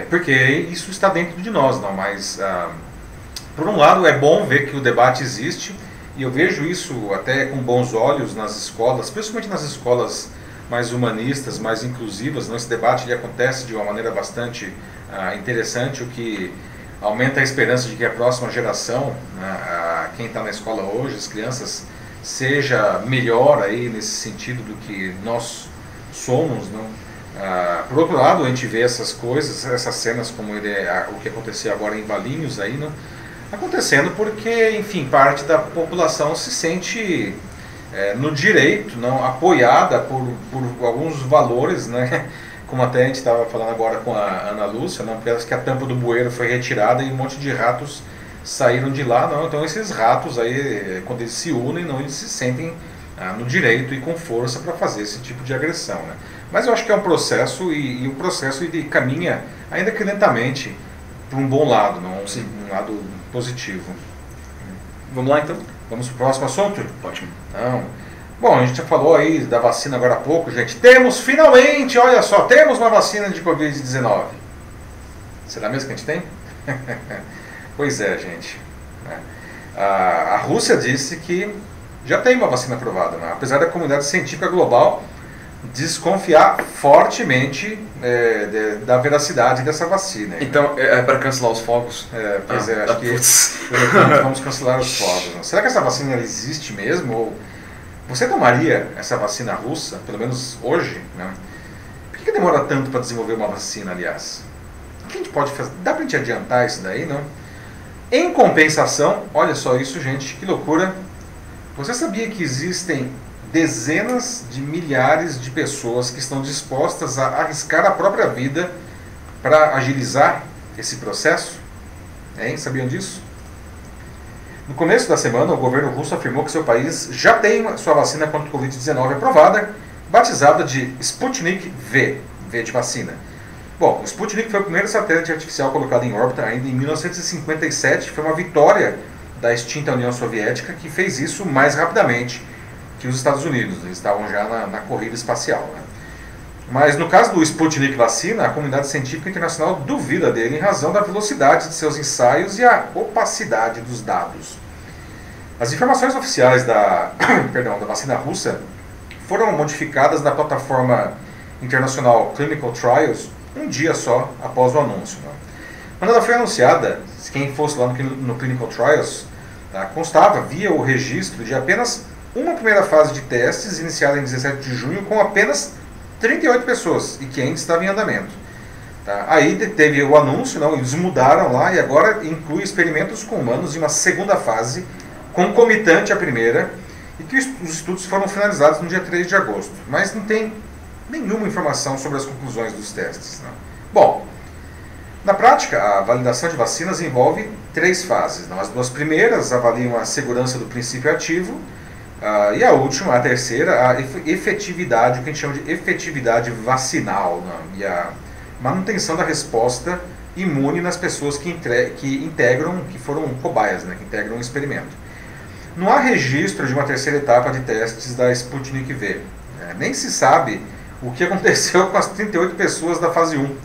Speaker 1: Porque isso está dentro de nós, não? Mas, por um lado, é bom ver que o debate existe, e eu vejo isso até com bons olhos nas escolas, principalmente nas escolas mais humanistas, mais inclusivas. Esse debate ele acontece de uma maneira bastante interessante, o que aumenta a esperança de que a próxima geração, quem está na escola hoje, as crianças, seja melhor aí nesse sentido do que nós somos, não? Por outro lado, a gente vê essas coisas, essas cenas como o que aconteceu agora em Valinhos aí, não? Acontecendo porque, enfim, parte da população se sente no direito, não, apoiada por alguns valores, né? Como até a gente estava falando agora com a Ana Lúcia, não, porque que a tampa do bueiro foi retirada e um monte de ratos saíram de lá, não. Então esses ratos aí, quando eles se unem, não, eles se sentem no direito e com força para fazer esse tipo de agressão, né? Mas eu acho que é um processo e o processo ele caminha, ainda que lentamente, para um bom lado, não? Sim. Um lado positivo.
Speaker 2: Vamos lá então?
Speaker 1: Vamos para o próximo assunto?
Speaker 2: Ótimo.
Speaker 1: Não. Bom, a gente já falou aí da vacina agora há pouco, gente. Temos finalmente, olha só, temos uma vacina de Covid-19. Será mesmo que a gente tem? Pois é, gente. A Rússia disse que já tem uma vacina aprovada, né? Apesar da comunidade científica global desconfiar fortemente da veracidade dessa vacina.
Speaker 2: Então, é para cancelar os fogos?
Speaker 1: Pois é, acho que vamos cancelar os fogos. Né? Será que essa vacina ela existe mesmo? Ou você tomaria essa vacina russa, pelo menos hoje? Né? Por que demora tanto para desenvolver uma vacina, aliás? O que a gente pode fazer? Dá para a gente adiantar isso daí, não? Em compensação, olha só isso, gente, que loucura. Você sabia que existem dezenas de milhares de pessoas que estão dispostas a arriscar a própria vida para agilizar esse processo? Sabiam disso? No começo da semana, o governo russo afirmou que seu país já tem sua vacina contra o Covid-19 aprovada, batizada de Sputnik V, V de vacina. Bom, o Sputnik foi o primeiro satélite artificial colocado em órbita ainda em 1957, foi uma vitória da extinta União Soviética que fez isso mais rapidamente que os Estados Unidos. Eles estavam já na corrida espacial, né? Mas no caso do Sputnik vacina, a comunidade científica internacional duvida dele em razão da velocidade de seus ensaios e a opacidade dos dados. As informações oficiais da vacina russa foram modificadas na plataforma internacional Clinical Trials um dia só após o anúncio, né? Quando ela foi anunciada, quem fosse lá no Clinical Trials, constava, via o registro de apenas uma primeira fase de testes, iniciada em 17 de junho, com apenas 38 pessoas, e que ainda estava em andamento. Aí teve o anúncio, não, eles mudaram lá, e agora inclui experimentos com humanos em uma segunda fase, concomitante à primeira, e que os estudos foram finalizados no dia 3 de agosto. Mas não tem nenhuma informação sobre as conclusões dos testes, né? Bom, na prática, a validação de vacinas envolve 3 fases. As 2 primeiras avaliam a segurança do princípio ativo, e a última, a terceira, a efetividade, o que a gente chama de efetividade vacinal, né? E a manutenção da resposta imune nas pessoas que foram cobaias, né? Que integram o experimento. Não há registro de uma terceira etapa de testes da Sputnik V. Nem se sabe o que aconteceu com as 38 pessoas da fase 1.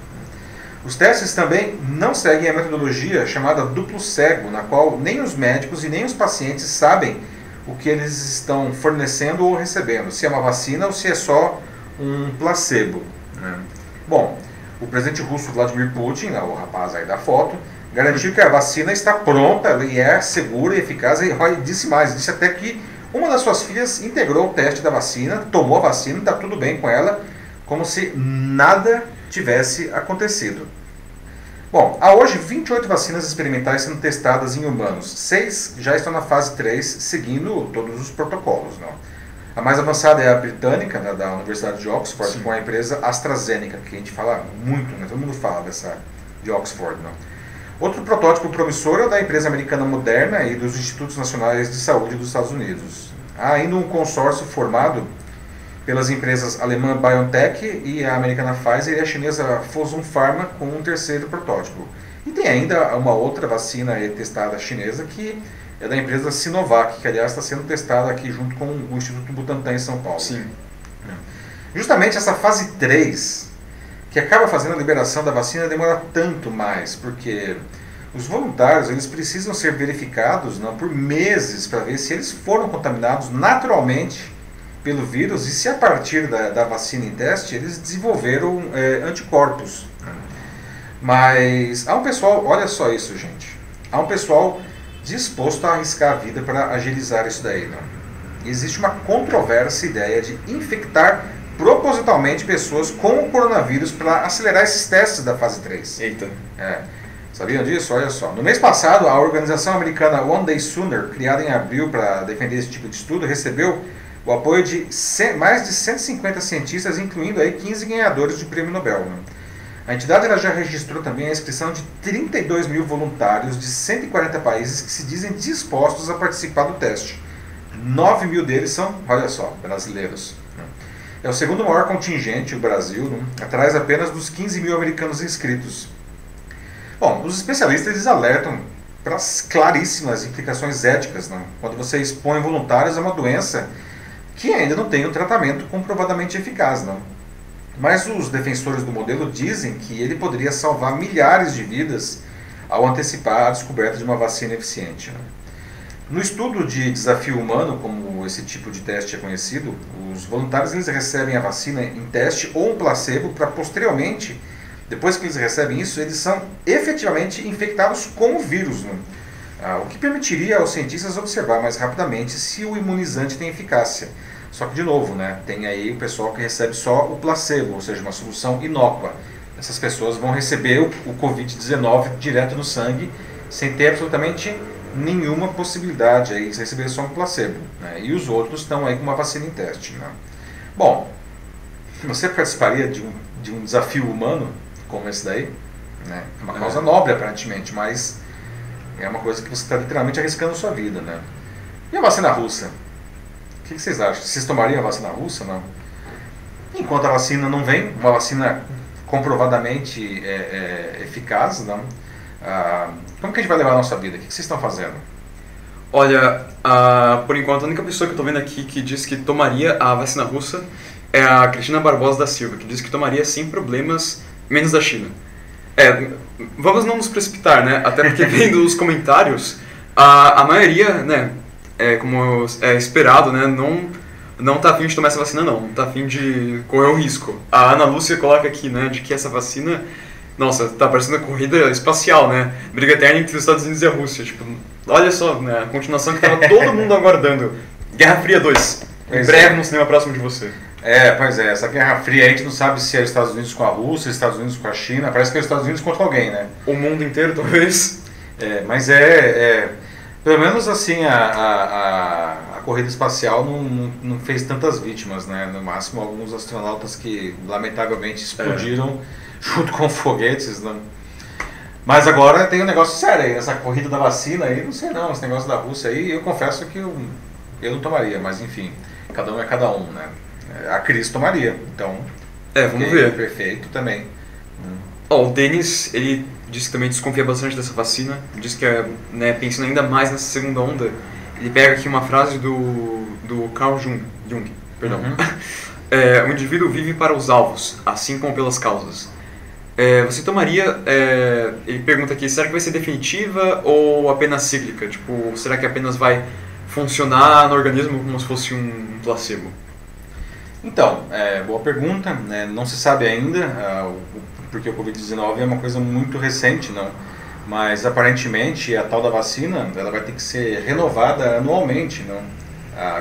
Speaker 1: Os testes também não seguem a metodologia chamada duplo cego, na qual nem os médicos e nem os pacientes sabem o que eles estão fornecendo ou recebendo, se é uma vacina ou se é só um placebo, né? Bom, o presidente russo Vladimir Putin, o rapaz aí da foto, garantiu que a vacina está pronta e é segura e eficaz, e disse mais, disse até que uma das suas filhas integrou o teste da vacina, tomou a vacina, está tudo bem com ela, como se nada tivesse acontecido. Bom, há hoje 28 vacinas experimentais sendo testadas em humanos. 6 já estão na fase 3, seguindo todos os protocolos, não? A mais avançada é a britânica, né, da Universidade de Oxford, sim, com a empresa AstraZeneca, que a gente fala muito, né? Todo mundo fala dessa de Oxford, não? Outro protótipo promissor é o da empresa americana Moderna e dos Institutos Nacionais de Saúde dos Estados Unidos. Há ainda um consórcio formado pelas empresas alemã BioNTech e a americana Pfizer e a chinesa Fosun Pharma com um terceiro protótipo. E tem ainda uma outra vacina testada chinesa que é da empresa Sinovac, que aliás está sendo testada aqui junto com o Instituto Butantan em São Paulo.
Speaker 2: Sim.
Speaker 1: Justamente essa fase 3, que acaba fazendo a liberação da vacina, demora tanto mais, porque os voluntários eles precisam ser verificados por meses para ver se eles foram contaminados naturalmente pelo vírus e se a partir da vacina em teste eles desenvolveram anticorpos. Mas há um pessoal, olha só isso, gente, há um pessoal disposto a arriscar a vida para agilizar isso daí. Existe uma controversa ideia de infectar propositalmente pessoas com o coronavírus para acelerar esses testes da fase 3.
Speaker 2: Eita.
Speaker 1: Sabiam disso? Olha só. No mês passado, a organização americana One Day Sooner, criada em abril para defender esse tipo de estudo, recebeu o apoio de mais de 150 cientistas, incluindo aí 15 ganhadores de prêmio Nobel. A entidade ela já registrou também a inscrição de 32 mil voluntários de 140 países que se dizem dispostos a participar do teste. 9 mil deles são, olha só, brasileiros. É o segundo maior contingente, o Brasil, atrás apenas dos 15 mil americanos inscritos. Bom, os especialistas eles alertam para as claríssimas implicações éticas, quando você expõe voluntários a uma doença que ainda não tem um tratamento comprovadamente eficaz. Mas os defensores do modelo dizem que ele poderia salvar milhares de vidas ao antecipar a descoberta de uma vacina eficiente. No estudo de desafio humano, como esse tipo de teste é conhecido, os voluntários eles recebem a vacina em teste ou um placebo para posteriormente, depois que eles recebem isso, eles são efetivamente infectados com o vírus, o que permitiria aos cientistas observar mais rapidamente se o imunizante tem eficácia. Só que, de novo, tem aí o pessoal que recebe só o placebo, ou seja, uma solução inócua. Essas pessoas vão receber o Covid-19 direto no sangue, sem ter absolutamente nenhuma possibilidade aí de receber só um placebo. E os outros estão aí com uma vacina em teste. Bom, você participaria de um desafio humano como esse daí? É uma causa nobre, aparentemente, mas é uma coisa que você está literalmente arriscando a sua vida. E a vacina russa? O que vocês acham? Vocês tomariam a vacina russa? Não? Enquanto a vacina não vem, uma vacina comprovadamente eficaz, como que a gente vai levar a nossa vida? O que vocês estão fazendo?
Speaker 2: Olha, por enquanto a única pessoa que eu estou vendo aqui que diz que tomaria a vacina russa é a Cristina Barbosa da Silva, que diz que tomaria sem problemas, menos da China. Vamos não nos precipitar, até porque vendo os comentários, a maioria, como é esperado, não tá afim de tomar essa vacina, não tá afim de correr o risco. A Ana Lúcia coloca aqui, de que essa vacina, nossa, tá parecendo uma corrida espacial, briga eterna entre os Estados Unidos e a Rússia, tipo, olha só, a continuação que tava todo mundo aguardando. Guerra Fria 2, em breve no cinema próximo de você.
Speaker 1: Pois é, essa Guerra Fria a gente não sabe se é os Estados Unidos com a Rússia, os Estados Unidos com a China, parece que é os Estados Unidos contra alguém,
Speaker 2: O mundo inteiro, talvez.
Speaker 1: Mas pelo menos assim, a corrida espacial não fez tantas vítimas, No máximo alguns astronautas que lamentavelmente explodiram junto com foguetes, Mas agora tem um negócio sério aí, essa corrida da vacina aí, não sei não, esse negócio da Rússia aí, eu confesso que eu não tomaria, mas enfim, cada um é cada um, A Cris tomaria, então...
Speaker 2: vamos ver.
Speaker 1: Perfeito também.
Speaker 2: O Denis, ele disse que também desconfia bastante dessa vacina, diz que, pensando ainda mais nessa segunda onda, ele pega aqui uma frase do Carl Jung, perdão. O indivíduo vive para os alvos, assim como pelas causas. Você tomaria, ele pergunta aqui, será que vai ser definitiva ou apenas cíclica? Tipo, será que apenas vai funcionar no organismo como se fosse um placebo?
Speaker 1: Então, boa pergunta, né? Não se sabe ainda, porque o Covid-19 é uma coisa muito recente, não? Mas aparentemente a tal da vacina ela vai ter que ser renovada anualmente, não?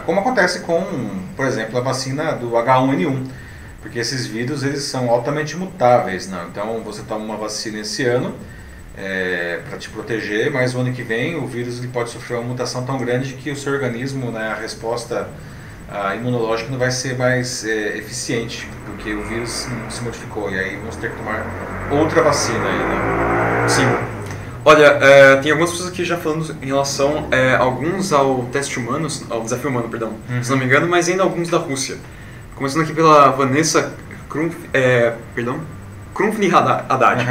Speaker 1: Como acontece com, por exemplo, a vacina do H1N1, porque esses vírus eles são altamente mutáveis, não? Então você toma uma vacina esse ano para te proteger, mas o ano que vem o vírus ele pode sofrer uma mutação tão grande que o seu organismo, né, a resposta imunológica não vai ser mais eficiente, porque o vírus se modificou e aí vamos ter que tomar outra vacina aí, né?
Speaker 2: Sim. Olha, tem algumas pessoas aqui já falando em relação, alguns ao teste humano, ao desafio humano, perdão, se não me engano, mas ainda alguns da Rússia. Começando aqui pela Vanessa Krumfni Haddad.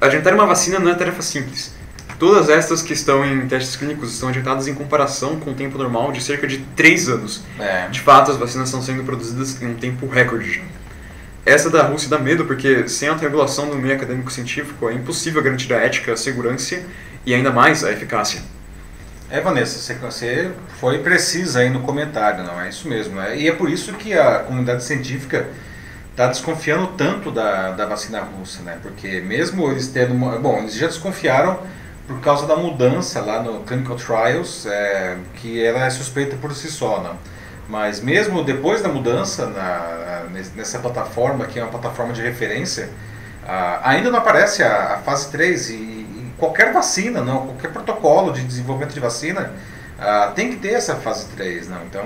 Speaker 2: Adiantar uma vacina não é tarefa simples. Todas estas que estão em testes clínicos estão adiantadas em comparação com o tempo normal de cerca de 3 anos. De fato, as vacinas estão sendo produzidas em um tempo recorde. Essa da Rússia dá medo porque, sem a regulação do meio acadêmico-científico, é impossível garantir a ética, a segurança e ainda mais a eficácia.
Speaker 1: Vanessa, você foi precisa aí no comentário, não é isso mesmo, né? E é por isso que a comunidade científica está desconfiando tanto da vacina russa, né? Porque mesmo eles tendo eles já desconfiaram por causa da mudança lá no Clinical Trials, que ela é suspeita por si só, não? Mas mesmo depois da mudança nessa plataforma, que é uma plataforma de referência, ainda não aparece a fase 3 e qualquer vacina, não, qualquer protocolo de desenvolvimento de vacina tem que ter essa fase 3. Não? Então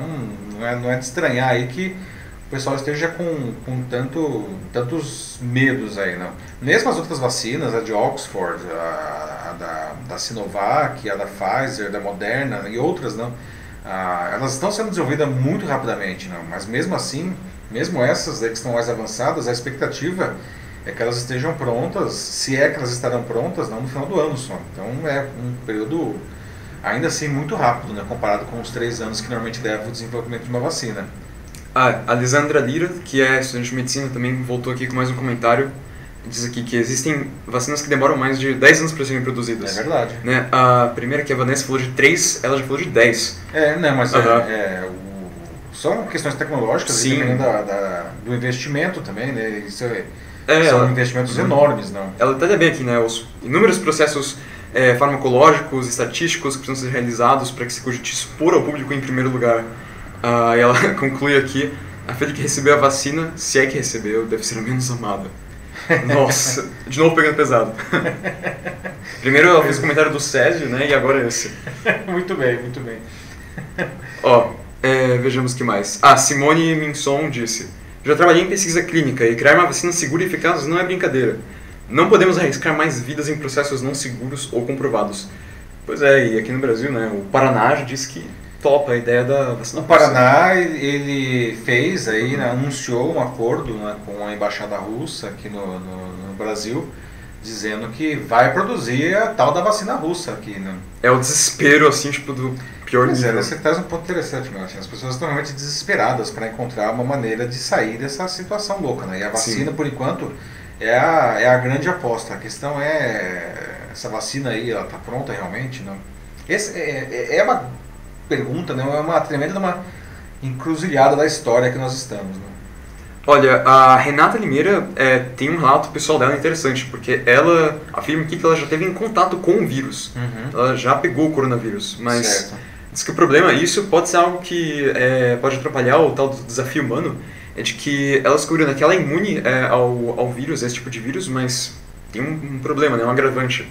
Speaker 1: não é de estranhar aí que o pessoal esteja com tantos medos aí. Não? Mesmo as outras vacinas, a de Oxford, a da Sinovac, a da Pfizer, da Moderna e outras, não, elas estão sendo desenvolvidas muito rapidamente, não? Mas mesmo assim, mesmo essas aí que estão mais avançadas, a expectativa é que elas estejam prontas, se é que elas estarão prontas, não no final do ano só. Então é um período ainda assim muito rápido, né, comparado com os 3 anos que normalmente leva o desenvolvimento de uma vacina.
Speaker 2: A Lisandra Lira, que é estudante de medicina, também voltou aqui com mais um comentário. Diz aqui que existem vacinas que demoram mais de 10 anos para serem produzidas.
Speaker 1: É verdade.
Speaker 2: Né? A primeira que a Vanessa falou de 3, ela já falou de 10.
Speaker 1: Mas são questões tecnológicas,
Speaker 2: sim,
Speaker 1: dependendo do investimento também, né? Isso são investimentos enormes, não?
Speaker 2: Ela detalha bem aqui, né? Os inúmeros processos farmacológicos, estatísticos que precisam ser realizados para que se cogite expor ao público em primeiro lugar. E ela conclui aqui, a filha que recebeu a vacina, se é que recebeu, deve ser a menos amada. Nossa, de novo pegando pesado. Primeiro ela fez o comentário do Césio, né? E agora esse.
Speaker 1: Muito bem, muito bem.
Speaker 2: Vejamos o que mais. Simone Minson disse: já trabalhei em pesquisa clínica e criar uma vacina segura e eficaz não é brincadeira. Não podemos arriscar mais vidas em processos não seguros ou comprovados. Pois e aqui no Brasil, né? O Paraná já disse que topa a ideia da vacina.
Speaker 1: O Paraná, ele fez aí, né, anunciou um acordo, né, com a embaixada russa aqui no Brasil, dizendo que vai produzir a tal da vacina russa aqui, né?
Speaker 2: É o desespero, assim, tipo, do pior nível.
Speaker 1: Você traz um ponto interessante, Martin. As pessoas estão realmente desesperadas para encontrar uma maneira de sair dessa situação louca, né? E a vacina, sim, por enquanto, é a grande aposta. A questão essa vacina aí, ela está pronta realmente? Não? Esse é uma pergunta, né? É uma tremenda encruzilhada da história que nós estamos, né?
Speaker 2: Olha, a Renata Limeira tem um relato pessoal dela interessante, porque ela afirma aqui que ela já teve em contato com o vírus. Ela já pegou o coronavírus, mas
Speaker 1: certo,
Speaker 2: diz que o problema, isso pode ser algo que pode atrapalhar o tal do desafio humano, é de que ela descobriu, né, que ela é imune ao vírus, a esse tipo de vírus, mas tem um problema, né, um agravante.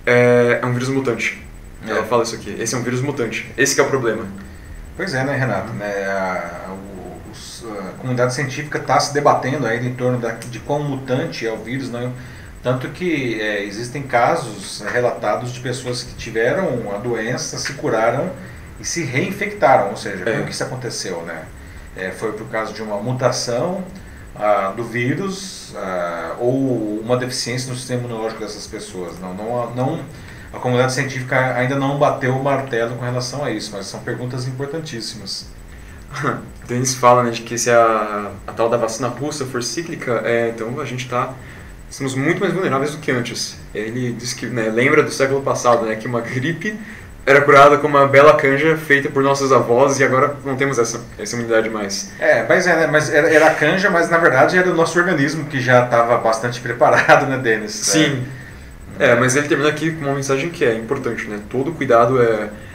Speaker 2: É um vírus mutante. Ela fala isso aqui, esse é um vírus mutante, esse que é o problema.
Speaker 1: Pois é, né, Renato? A comunidade científica está se debatendo aí em torno de quão mutante é o vírus, né? Tanto que existem casos relatados de pessoas que tiveram a doença, se curaram e se reinfectaram, ou seja, como que isso aconteceu, né? Foi por causa de uma mutação do vírus ou uma deficiência no sistema imunológico dessas pessoas. A comunidade científica ainda não bateu o martelo com relação a isso, mas são perguntas importantíssimas.
Speaker 2: Denis fala, né, de que se a tal da vacina russa for cíclica, então a gente está estamos muito mais vulneráveis do que antes. Ele diz que, né, lembra do século passado, né, que uma gripe era curada com uma bela canja feita por nossos avós e agora não temos essa imunidade mais.
Speaker 1: Mas era a canja, mas na verdade era o nosso organismo que já estava bastante preparado, né, Denis?
Speaker 2: Sim. Mas ele termina aqui com uma mensagem que é importante, né? Todo cuidado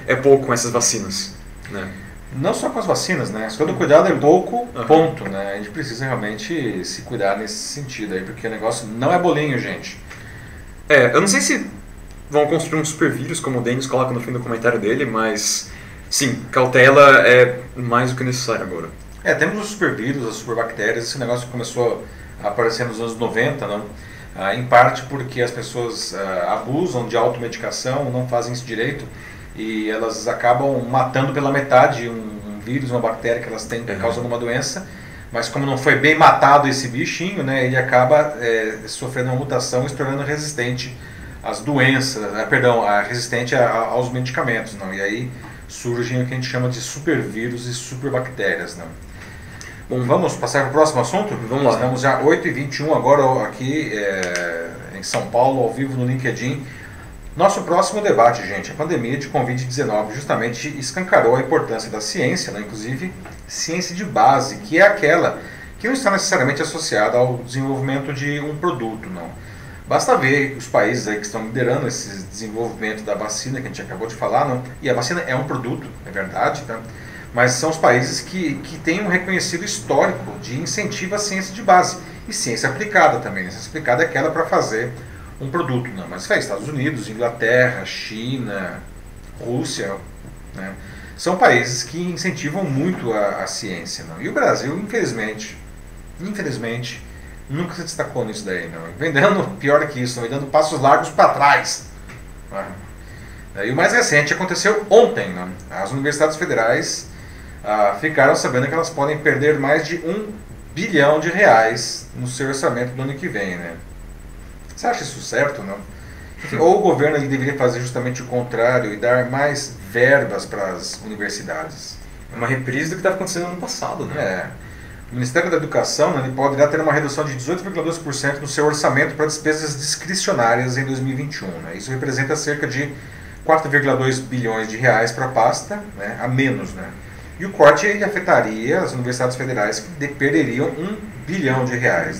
Speaker 2: é pouco com essas vacinas, né?
Speaker 1: Não só com as vacinas, né? Todo cuidado é pouco, ponto, né? A gente precisa realmente se cuidar nesse sentido aí, porque o negócio não é bolinho, gente.
Speaker 2: Eu não sei se vão construir um super vírus, como o Denis coloca no fim do comentário dele, mas sim, cautela é mais do que necessário agora.
Speaker 1: Temos os super vírus, as super bactérias, esse negócio começou a aparecer nos anos 90, não? Em parte porque as pessoas abusam de automedicação, não fazem isso direito, e elas acabam matando pela metade um vírus, uma bactéria que elas têm causando uma doença, mas como não foi bem matado esse bichinho, né, ele acaba sofrendo uma mutação e se tornando resistente às doenças, resistente aos medicamentos, não? E aí surgem o que a gente chama de supervírus e superbactérias, não? Bom, vamos passar para o próximo assunto?
Speaker 2: Vamos lá.
Speaker 1: Estamos já 8h21 agora aqui em São Paulo, ao vivo no LinkedIn. Nosso próximo debate, gente, a pandemia de Covid-19 justamente escancarou a importância da ciência, né? Inclusive ciência de base, que é aquela que não está necessariamente associada ao desenvolvimento de um produto, não. Basta ver os países aí que estão liderando esse desenvolvimento da vacina, que a gente acabou de falar, não? E a vacina é um produto, é verdade, tá? Mas são os países que têm um reconhecido histórico de incentivo à ciência de base. E ciência aplicada também. Ciência aplicada é aquela para fazer um produto, não. Mas Estados Unidos, Inglaterra, China, Rússia, né? São países que incentivam muito a ciência, não? E o Brasil, infelizmente, nunca se destacou nisso daí, não. Vem dando, pior que isso, vem dando passos largos para trás. E o mais recente aconteceu ontem, não? As universidades federais ficaram sabendo que elas podem perder mais de R$1 bilhão no seu orçamento do ano que vem, né? Você acha isso certo, não? Ou o governo ele deveria fazer justamente o contrário e dar mais verbas para as universidades?
Speaker 2: É uma reprise do que estava acontecendo no ano passado, né?
Speaker 1: O Ministério da Educação, né, ele poderá ter uma redução de 18,2% no seu orçamento para despesas discricionárias em 2021. Né? Isso representa cerca de R$4,2 bilhões para a pasta, né, a menos, né? E o corte ele afetaria as universidades federais que perderiam R$1 bilhão. Né?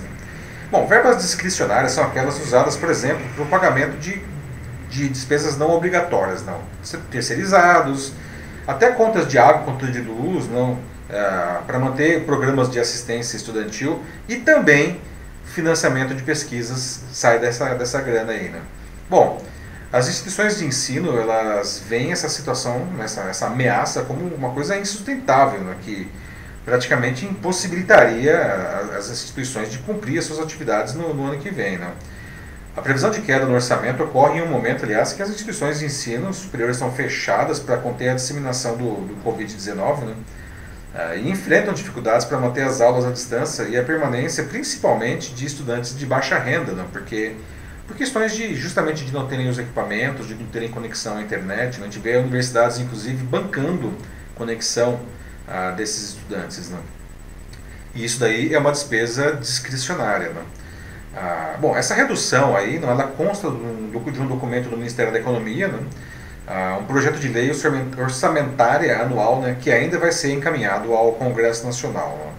Speaker 1: Bom, verbas discricionárias são aquelas usadas, por exemplo, para o pagamento de despesas não obrigatórias, não. Terceirizados, até contas de água, contas de luz, não, para manter programas de assistência estudantil e também financiamento de pesquisas sai dessa grana aí, né? Bom, as instituições de ensino, elas veem essa situação, essa ameaça como uma coisa insustentável, né, que praticamente impossibilitaria as instituições de cumprir as suas atividades no ano que vem, né? A previsão de queda no orçamento ocorre em um momento, aliás, que as instituições de ensino superior estão fechadas para conter a disseminação do Covid-19, né? E enfrentam dificuldades para manter as aulas à distância e a permanência, principalmente, de estudantes de baixa renda, né? Por questões justamente de não terem os equipamentos, de não terem conexão à internet, né? A gente vê universidades, inclusive, bancando conexão desses estudantes, né? E isso daí é uma despesa discricionária, né? Bom, essa redução aí, não, ela consta de um documento do Ministério da Economia, né? Um projeto de lei orçamentária anual, né, que ainda vai ser encaminhado ao Congresso Nacional, né?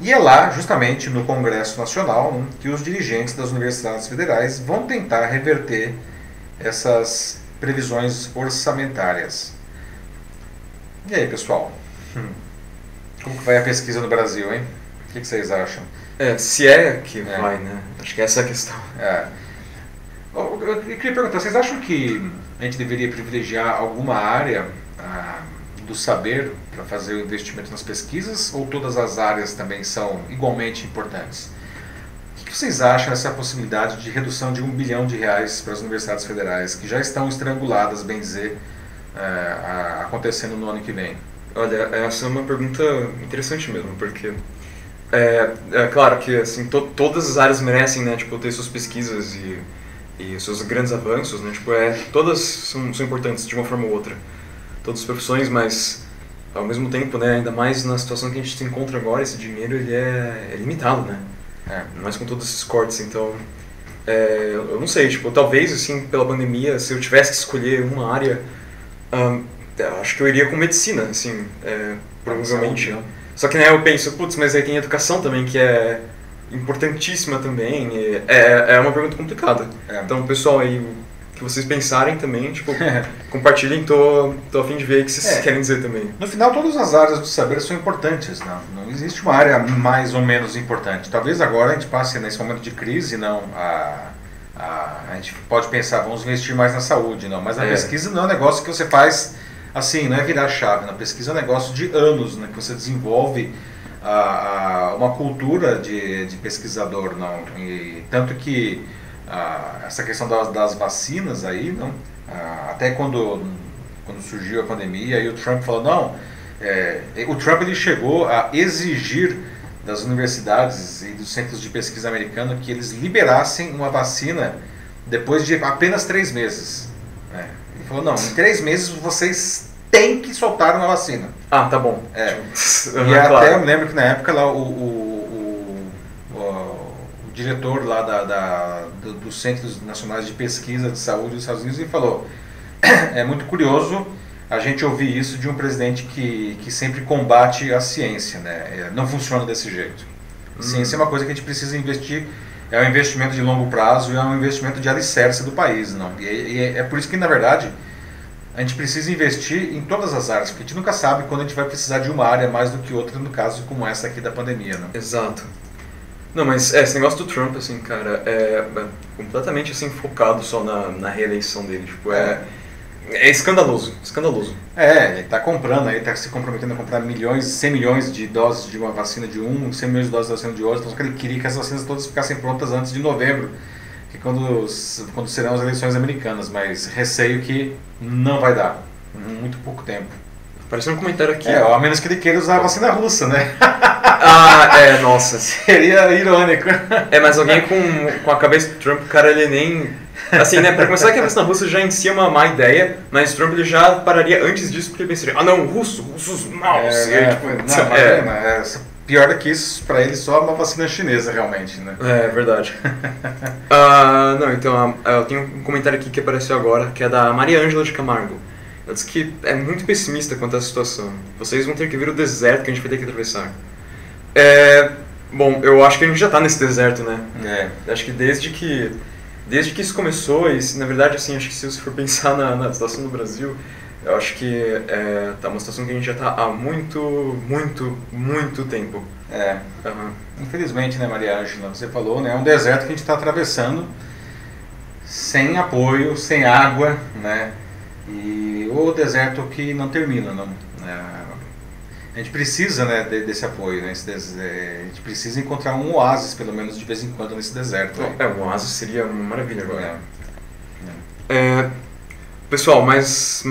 Speaker 1: E é lá, justamente no Congresso Nacional, né, que os dirigentes das universidades federais vão tentar reverter essas previsões orçamentárias. E aí, pessoal? Como que vai a pesquisa no Brasil, hein? O que vocês acham?
Speaker 2: Se é que vai, né? Acho que essa é a questão.
Speaker 1: Eu queria perguntar, vocês acham que a gente deveria privilegiar alguma área do saber para fazer o investimento nas pesquisas, ou todas as áreas também são igualmente importantes? O que vocês acham dessa possibilidade de redução de R$1 bilhão para as universidades federais, que já estão estranguladas, bem dizer, acontecendo no ano que vem?
Speaker 2: Olha, essa é uma pergunta interessante mesmo, porque é claro que assim, todas as áreas merecem, né, tipo, ter suas pesquisas e seus grandes avanços, né, tipo, todas são importantes de uma forma ou outra, todas as profissões, mas ao mesmo tempo, né, ainda mais na situação que a gente se encontra agora, esse dinheiro ele é limitado, né, mais com todos esses cortes, então Eu não sei, tipo, talvez, assim, pela pandemia, se eu tivesse que escolher uma área, acho que eu iria com medicina, assim, provavelmente.
Speaker 1: Saúde, né?
Speaker 2: Só que, né, eu penso, putz, mas aí tem educação também, que é importantíssima também. É uma pergunta complicada. Então, pessoal aí, que vocês pensarem também, tipo, compartilhem, tô a fim de ver o que vocês querem dizer também.
Speaker 1: No final, todas as áreas do saber são importantes, não existe uma área mais ou menos importante. Talvez agora a gente passe nesse momento de crise, a gente pode pensar, vamos investir mais na saúde, não, mas a pesquisa não é um negócio que você faz assim, não é virar chave, na pesquisa é um negócio de anos, né, que você desenvolve uma cultura de pesquisador, não, e tanto que essa questão das vacinas aí, não, até quando surgiu a pandemia, aí o Trump falou, não, o Trump ele chegou a exigir das universidades e dos centros de pesquisa americanos que eles liberassem uma vacina depois de apenas 3 meses. Né? Ele falou, não, em 3 meses vocês têm que soltar uma vacina.
Speaker 2: Ah, tá bom.
Speaker 1: E até eu me lembro que na época lá o diretor lá dos Centros Nacionais de Pesquisa de Saúde dos Estados Unidos ele falou, é muito curioso a gente ouvir isso de um presidente que sempre combate a ciência, né? Não funciona desse jeito. Ciência é uma coisa que a gente precisa investir, é um investimento de longo prazo e é um investimento de alicerce do país, não? E é por isso que, na verdade, a gente precisa investir em todas as áreas, porque a gente nunca sabe quando a gente vai precisar de uma área mais do que outra, no caso como essa aqui da pandemia, não?
Speaker 2: Exato. Não, mas esse negócio do Trump, assim, cara, é completamente, assim, focado só na reeleição dele, tipo, é escandaloso, escandaloso.
Speaker 1: Ele está comprando, está se comprometendo a comprar 100 milhões de doses de uma vacina de 100 milhões de doses de vacina de outra, então ele queria que as vacinas todas ficassem prontas antes de novembro, que quando serão as eleições americanas, mas receio que não vai dar, muito pouco tempo.
Speaker 2: Apareceu um comentário aqui.
Speaker 1: A menos que ele queira usar a vacina russa, né?
Speaker 2: Nossa.
Speaker 1: Seria irônico.
Speaker 2: Mas alguém com a cabeça do Trump, cara, ele nem... Assim, né, pra começar que a vacina russa já em si é uma má ideia, mas Trump ele já pararia antes disso porque ele pensaria, não, russos maus.
Speaker 1: Pior do que isso, pra ele só uma vacina chinesa realmente, né?
Speaker 2: É verdade. Não, então, eu tenho um comentário aqui que apareceu agora, que é da Maria Ângela de Camargo. Ela disse que é muito pessimista quanto à situação. Vocês vão ter que ver o deserto que a gente vai ter que atravessar. Bom, eu acho que a gente já tá nesse deserto, né? Acho que desde que isso começou, e na verdade, assim, acho que se você for pensar na situação do Brasil, eu acho que tá uma situação que a gente já tá há muito, muito, muito tempo.
Speaker 1: Infelizmente, né, Maria Ângela, você falou, né, é um deserto que a gente está atravessando sem apoio, sem água, né, e o deserto que não termina, não. A gente precisa, né, desse apoio, né, a gente precisa encontrar um oásis, pelo menos de vez em quando, nesse deserto.
Speaker 2: Um oásis seria uma maravilha agora. Pessoal, mais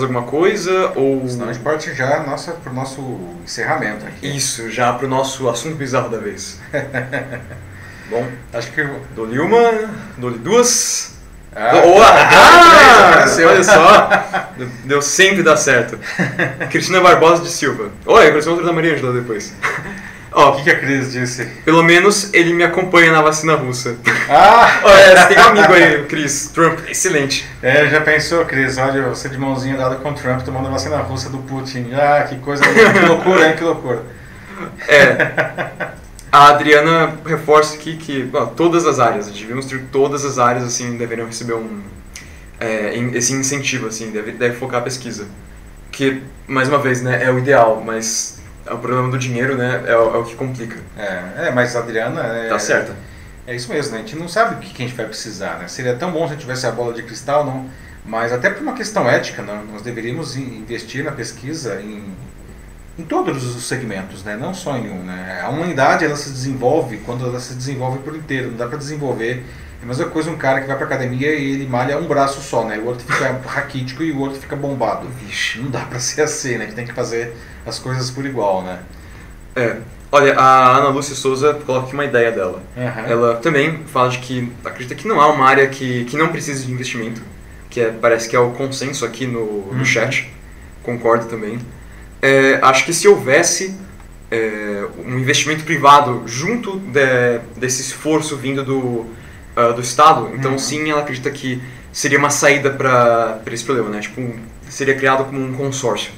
Speaker 2: alguma coisa? Ou...
Speaker 1: Senão a gente parte já pro nosso encerramento aqui.
Speaker 2: Isso, já pro nosso assunto bizarro da vez. Bom,
Speaker 1: acho que
Speaker 2: dou-lhe uma, dou-lhe duas... Olha só, deu sempre dar certo. Cristina Barbosa de Silva. Apareceu outro da Maria Ângela depois.
Speaker 1: O que a Cris disse?
Speaker 2: Pelo menos ele me acompanha na vacina russa. Você tem um amigo aí, Cris, Trump, excelente.
Speaker 1: Já pensou, Cris? Olha, você de mãozinha dada com o Trump tomando a vacina russa do Putin. Que coisa, que loucura, hein? Que loucura.
Speaker 2: A Adriana reforça aqui que todas as áreas, devíamos ter todas as áreas, assim, deveriam receber esse incentivo, assim, deve focar a pesquisa. Que, mais uma vez, né, é o ideal, mas o problema do dinheiro, né, é o que complica.
Speaker 1: Mas a Adriana...
Speaker 2: Tá certa.
Speaker 1: É isso mesmo, né? A gente não sabe o que a gente vai precisar, né? Seria tão bom se a gente tivesse a bola de cristal, não? Mas até por uma questão ética, não? Nós deveríamos investir na pesquisa em todos os segmentos, né? Não só em um, né? A humanidade ela se desenvolve quando ela se desenvolve por inteiro, não dá para desenvolver. É a mesma coisa um cara que vai para academia e ele malha um braço só, né? O outro fica raquítico e o outro fica bombado. Vixe, não dá para ser assim, né? A gente tem que fazer as coisas por igual, né?
Speaker 2: Olha, a Ana Lúcia Souza coloca aqui uma ideia dela. Ela também fala de que acredita que não há uma área que não precise de investimento, parece que é o consenso aqui no chat. Concordo também. Acho que se houvesse um investimento privado junto desse esforço vindo do Estado, então sim, ela acredita que seria uma saída para esse problema, né? Tipo, seria criado como um consórcio.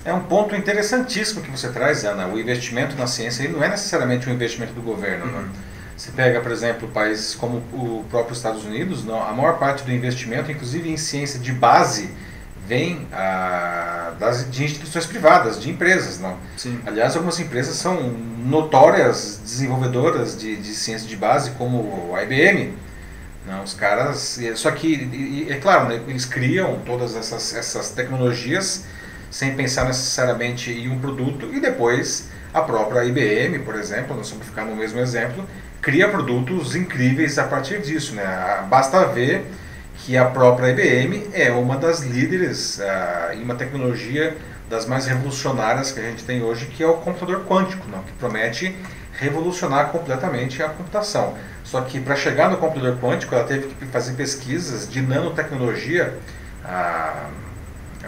Speaker 1: É um ponto interessantíssimo que você traz, Ana. O investimento na ciência ele não é necessariamente um investimento do governo. Né? Você pega, por exemplo, países como o próprio Estados Unidos, não, a maior parte do investimento, inclusive em ciência de base, vem de instituições privadas, de empresas. Não?
Speaker 2: Sim.
Speaker 1: Aliás, algumas empresas são notórias desenvolvedoras de ciência de base, como a IBM. Não, os caras... Só que, é claro, né, eles criam todas essas tecnologias sem pensar necessariamente em um produto, e depois a própria IBM, por exemplo, nós vamos ficar no mesmo exemplo, cria produtos incríveis a partir disso. Né? Basta ver que a própria IBM é uma das líderes em uma tecnologia das mais revolucionárias que a gente tem hoje, que é o computador quântico, não? Que promete revolucionar completamente a computação. Só que para chegar no computador quântico ela teve que fazer pesquisas de nanotecnologia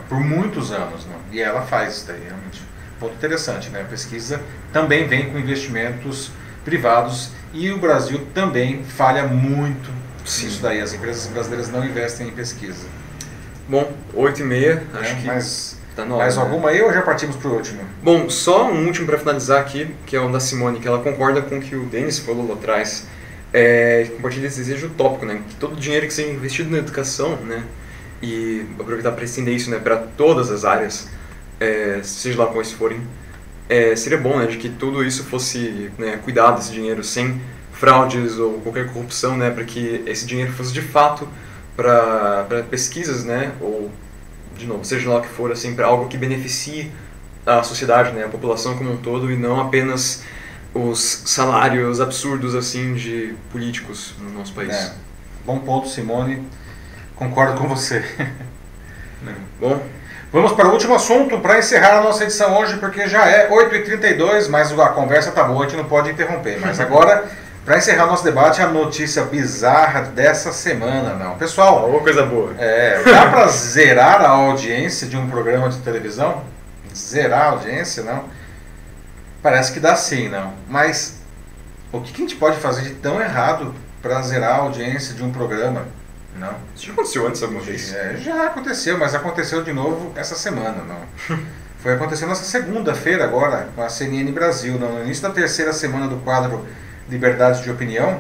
Speaker 1: por muitos anos, né? E ela faz isso daí, realmente. Ponto interessante, né? A pesquisa também vem com investimentos privados e o Brasil também falha muito nisso daí. As empresas brasileiras não investem em pesquisa.
Speaker 2: Bom, 8h30, acho que
Speaker 1: mas
Speaker 2: tá na hora,
Speaker 1: mais alguma aí ou já partimos para o último?
Speaker 2: Bom, só um último para finalizar aqui, que é o da Simone, que ela concorda com o que o Denis falou lá atrás, compartilha esse desejo utópico, né? Que todo o dinheiro que seja investido na educação, né? E aproveitar para estender isso, né, para todas as áreas, seja lá quais forem, seria bom, né, de que tudo isso fosse, né, cuidado desse dinheiro sem fraudes ou qualquer corrupção, né, para que esse dinheiro fosse de fato para pesquisas, né, ou de novo, seja lá o que for, assim, para algo que beneficie a sociedade, né, a população como um todo, e não apenas os salários absurdos assim de políticos no nosso país.
Speaker 1: Bom ponto, Simone. Concordo com você.
Speaker 2: Bom,
Speaker 1: vamos para o último assunto para encerrar a nossa edição hoje, porque já é 8h32, mas a conversa tá boa, a gente não pode interromper. Mas agora, para encerrar nosso debate, a notícia bizarra dessa semana, não. Pessoal,
Speaker 2: coisa boa.
Speaker 1: Dá para zerar a audiência de um programa de televisão? Zerar a audiência, não? Parece que dá sim, não. Mas o que a gente pode fazer de tão errado para zerar a audiência de um programa? Não.
Speaker 2: Isso já aconteceu antes alguma vez?
Speaker 1: Já aconteceu, mas aconteceu de novo essa semana, não. Aconteceu nessa segunda-feira agora, com a CNN Brasil, no início da terceira semana do quadro Liberdade de Opinião,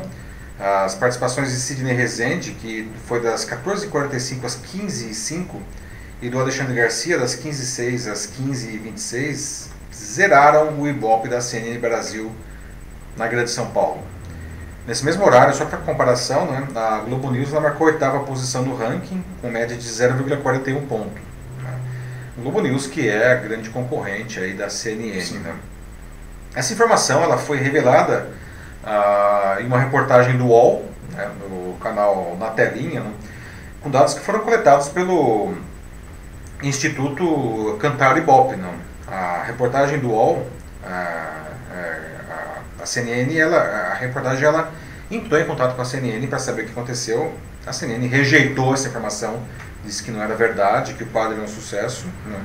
Speaker 1: as participações de Sidney Rezende, que foi das 14h45 às 15h05, e do Alexandre Garcia, das 15h06 às 15h26, zeraram o Ibope da CNN Brasil na Grande São Paulo. Nesse mesmo horário, só para comparação, né, a Globo News ela marcou a 8ª posição no ranking, com média de 0,41 ponto. Né? O Globo News, que é a grande concorrente aí da CNN. Né? Essa informação ela foi revelada em uma reportagem do UOL, né, no canal Na Telinha, né, com dados que foram coletados pelo Instituto Cantar Ibope. Né? A reportagem do UOL, a CNN, a reportagem ela entrou em contato com a CNN para saber o que aconteceu. A CNN rejeitou essa informação, disse que não era verdade, que o quadro era um sucesso. Né?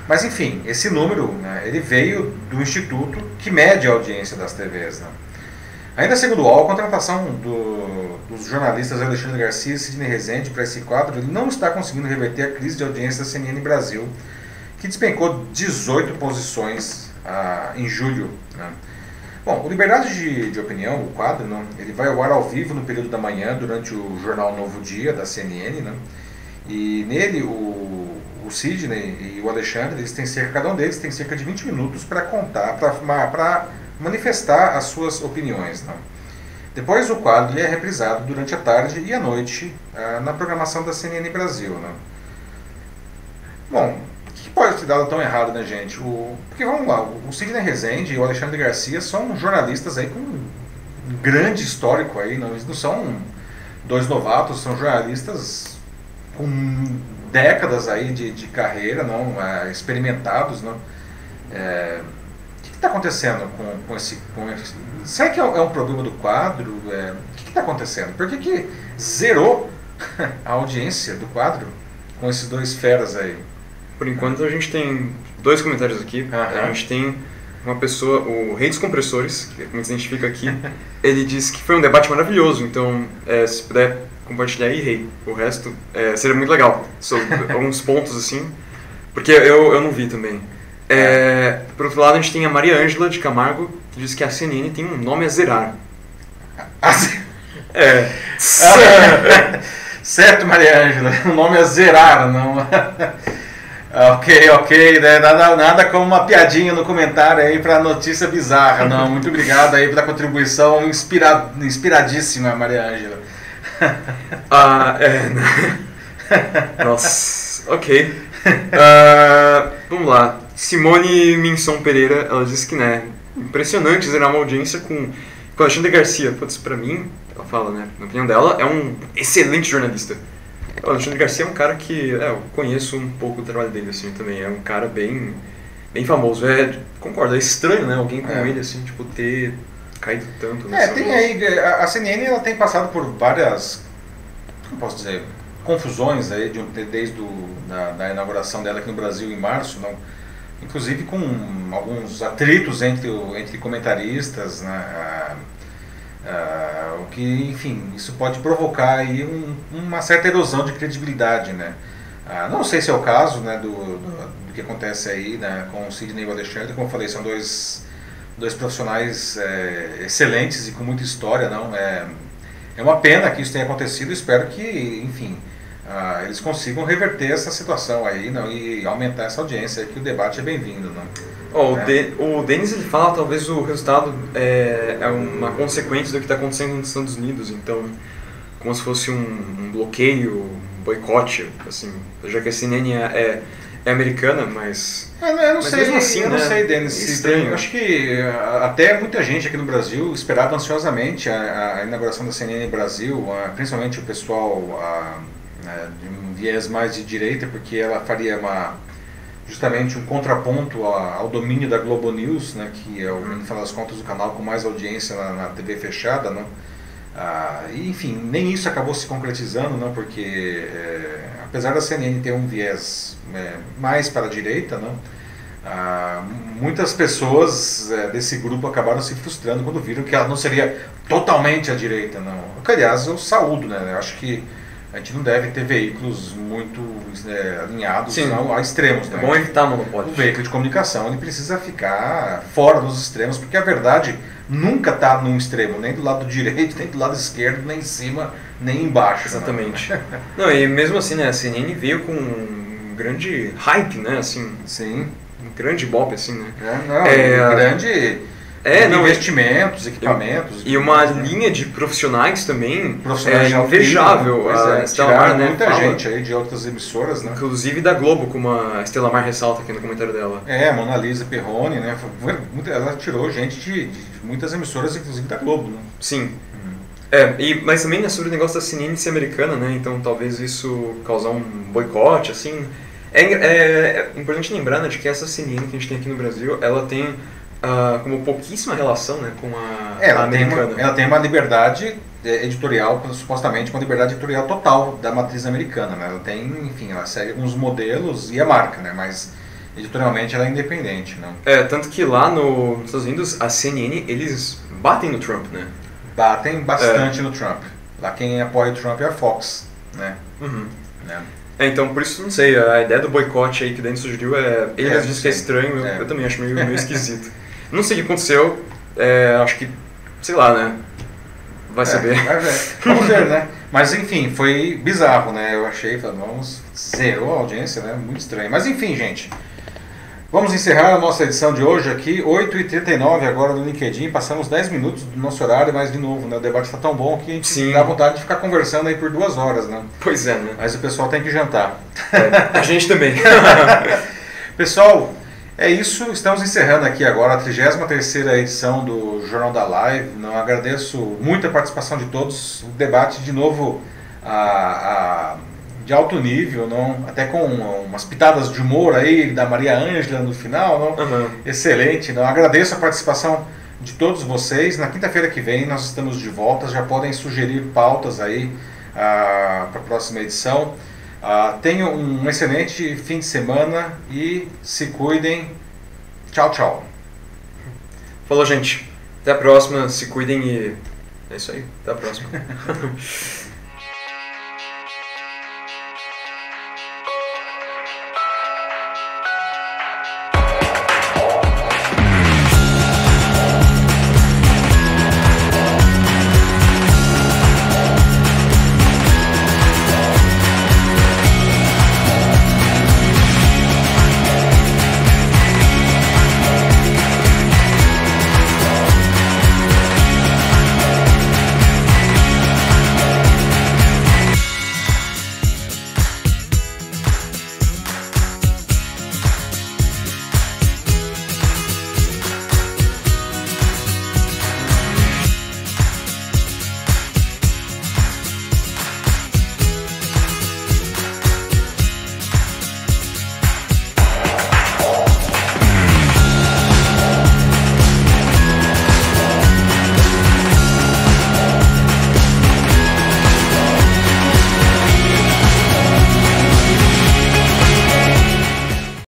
Speaker 1: Mas enfim, esse número, né, ele veio do instituto que mede a audiência das TVs. Né? Ainda segundo o UOL, a contratação dos jornalistas Alexandre Garcia e Sidney Rezende para esse quadro ele não está conseguindo reverter a crise de audiência da CNN Brasil, que despencou 18 posições em julho. Né? Bom, o Liberdade de Opinião, o quadro, né, ele vai ao ar ao vivo no período da manhã, durante o jornal Novo Dia, da CNN, né, e nele o Sidney e o Alexandre, cada um deles tem cerca de 20 minutos para contar, para manifestar as suas opiniões. Né. Depois o quadro ele é reprisado durante a tarde e a noite na programação da CNN Brasil. Né. Bom, o que pode ter dado tão errado, né, gente? Porque vamos lá, o Sidney Rezende e o Alexandre Garcia são jornalistas aí com um grande histórico aí, não, eles não são dois novatos, são jornalistas com décadas aí de carreira, não, experimentados, não. O que está acontecendo com esse... Será que é um problema do quadro? O que está acontecendo? Por que zerou a audiência do quadro com esses dois feras aí?
Speaker 2: Por enquanto a gente tem dois comentários aqui. A gente tem uma pessoa, o Rei dos Compressores, que é como se identifica aqui, ele disse que foi um debate maravilhoso, então se puder compartilhar aí, Rei, o resto seria muito legal, sobre alguns pontos assim, porque eu não vi também. Por outro lado, a gente tem a Maria Ângela de Camargo, que diz que a CNN tem um nome a zerar.
Speaker 1: Certo, Maria Ângela, o nome é zerar, não. Ok, né? Nada como uma piadinha no comentário aí pra notícia bizarra, não. Muito obrigado aí pela contribuição inspiradíssima, Maria Ângela.
Speaker 2: Nossa, ok. Vamos lá. Simone Minson Pereira, ela disse que, né, impressionante zerar uma audiência com Alexandre Garcia. Putz, pra mim, ela fala, né, na opinião dela, é um excelente jornalista. O Alexandre Garcia é um cara que eu conheço um pouco do trabalho dele, assim, também. É um cara bem famoso. Concordo, é estranho, né, alguém como ele, assim, tipo, ter caído tanto nessa
Speaker 1: tem aí, a CNN, ela tem passado por várias, como posso dizer, confusões aí, desde da inauguração dela aqui no Brasil em março, não? Inclusive com alguns atritos entre comentaristas, né? O que, enfim, isso pode provocar aí uma certa erosão de credibilidade, né? Não sei se é o caso, né, do que acontece aí, né, com o Sidney e o Alexandre. Como eu falei, são dois profissionais excelentes e com muita história, não? É uma pena que isso tenha acontecido. Espero que, enfim, eles consigam reverter essa situação aí, não, e aumentar essa audiência, que o debate é bem-vindo, não?
Speaker 2: O Denis, ele fala talvez o resultado é uma consequência do que está acontecendo nos Estados Unidos, então como se fosse um bloqueio, um boicote, assim, já que a CNN é americana, mas
Speaker 1: eu não sei,
Speaker 2: mesmo assim,
Speaker 1: não sei, Denis,
Speaker 2: estranho.
Speaker 1: Eu acho que até muita gente aqui no Brasil esperava ansiosamente a inauguração da CNN no Brasil, principalmente o pessoal de um viés mais de direita, porque ela faria justamente um contraponto ao domínio da Globo News, né, que é, no final das contas, o canal com mais audiência na TV fechada, não? E, enfim, nem isso acabou se concretizando, não, porque apesar da CNN ter um viés mais para a direita, não, muitas pessoas desse grupo acabaram se frustrando quando viram que ela não seria totalmente à direita, não. Que, aliás, eu saúdo, né? Eu acho que a gente não deve ter veículos muito alinhados a extremos, né?
Speaker 2: É bom evitar monopólio.
Speaker 1: O veículo de comunicação, ele precisa ficar fora dos extremos, porque a verdade nunca está num extremo, nem do lado direito, nem do lado esquerdo, nem em cima, nem embaixo.
Speaker 2: Exatamente. Não, e mesmo assim, né, a CNN veio com um grande hype, né, assim.
Speaker 1: Sim.
Speaker 2: Um grande ibope, assim, né.
Speaker 1: Grande investimentos, equipamentos.
Speaker 2: E uma linha de profissionais também
Speaker 1: invejável.
Speaker 2: A Estela Mar, né,
Speaker 1: muita gente aí de outras emissoras, né?
Speaker 2: Inclusive da Globo, como a Estela Mar ressalta aqui no comentário dela.
Speaker 1: A Mona Lisa Perrone, né? Ela tirou gente de muitas emissoras, inclusive da Globo, né?
Speaker 2: Sim. Mas também sobre o negócio da CNN ser americana, né? Então talvez isso causar um boicote, assim. É importante lembrar, né, de que essa CNN que a gente tem aqui no Brasil, ela tem como pouquíssima relação, né, com a americana.
Speaker 1: Ela tem uma liberdade editorial, supostamente uma liberdade editorial total da matriz americana, né? Ela tem, enfim, ela segue alguns modelos e a marca, né? Mas editorialmente ela é independente, não?
Speaker 2: Tanto que lá nos Estados Unidos, a CNN, eles batem no Trump, né?
Speaker 1: Batem bastante no Trump. Lá quem apoia o Trump é a Fox, né?
Speaker 2: Uhum.
Speaker 1: Né?
Speaker 2: Então, por isso, não sei, a ideia do boicote aí que o Denis sugeriu, ele disse que é estranho, eu também acho meio esquisito. Não sei o que aconteceu, acho que, sei lá, né, vai saber.
Speaker 1: Vamos ver, né, mas enfim, foi bizarro, né, eu achei, zerou a audiência, né, muito estranho, mas enfim, gente, vamos encerrar a nossa edição de hoje aqui, 8h39 agora no LinkedIn, passamos 10 minutos do nosso horário, mas de novo, né, o debate está tão bom que a gente dá vontade de ficar conversando aí por 2 horas, né.
Speaker 2: Pois é, né.
Speaker 1: Mas o pessoal tem que jantar.
Speaker 2: A gente também.
Speaker 1: Pessoal, é isso, estamos encerrando aqui agora a 33ª edição do Jornal da Live. Não, agradeço muito a participação de todos, o debate de novo de alto nível, não? Até com umas pitadas de humor aí da Maria Ângela no final, não?
Speaker 2: Uhum.
Speaker 1: Excelente, não? Agradeço a participação de todos vocês. Na quinta-feira que vem nós estamos de volta, já podem sugerir pautas aí para a próxima edição. Tenham um excelente fim de semana e se cuidem. Tchau, tchau.
Speaker 2: Falou, gente. Até a próxima. Se cuidem e é isso aí. Até a próxima.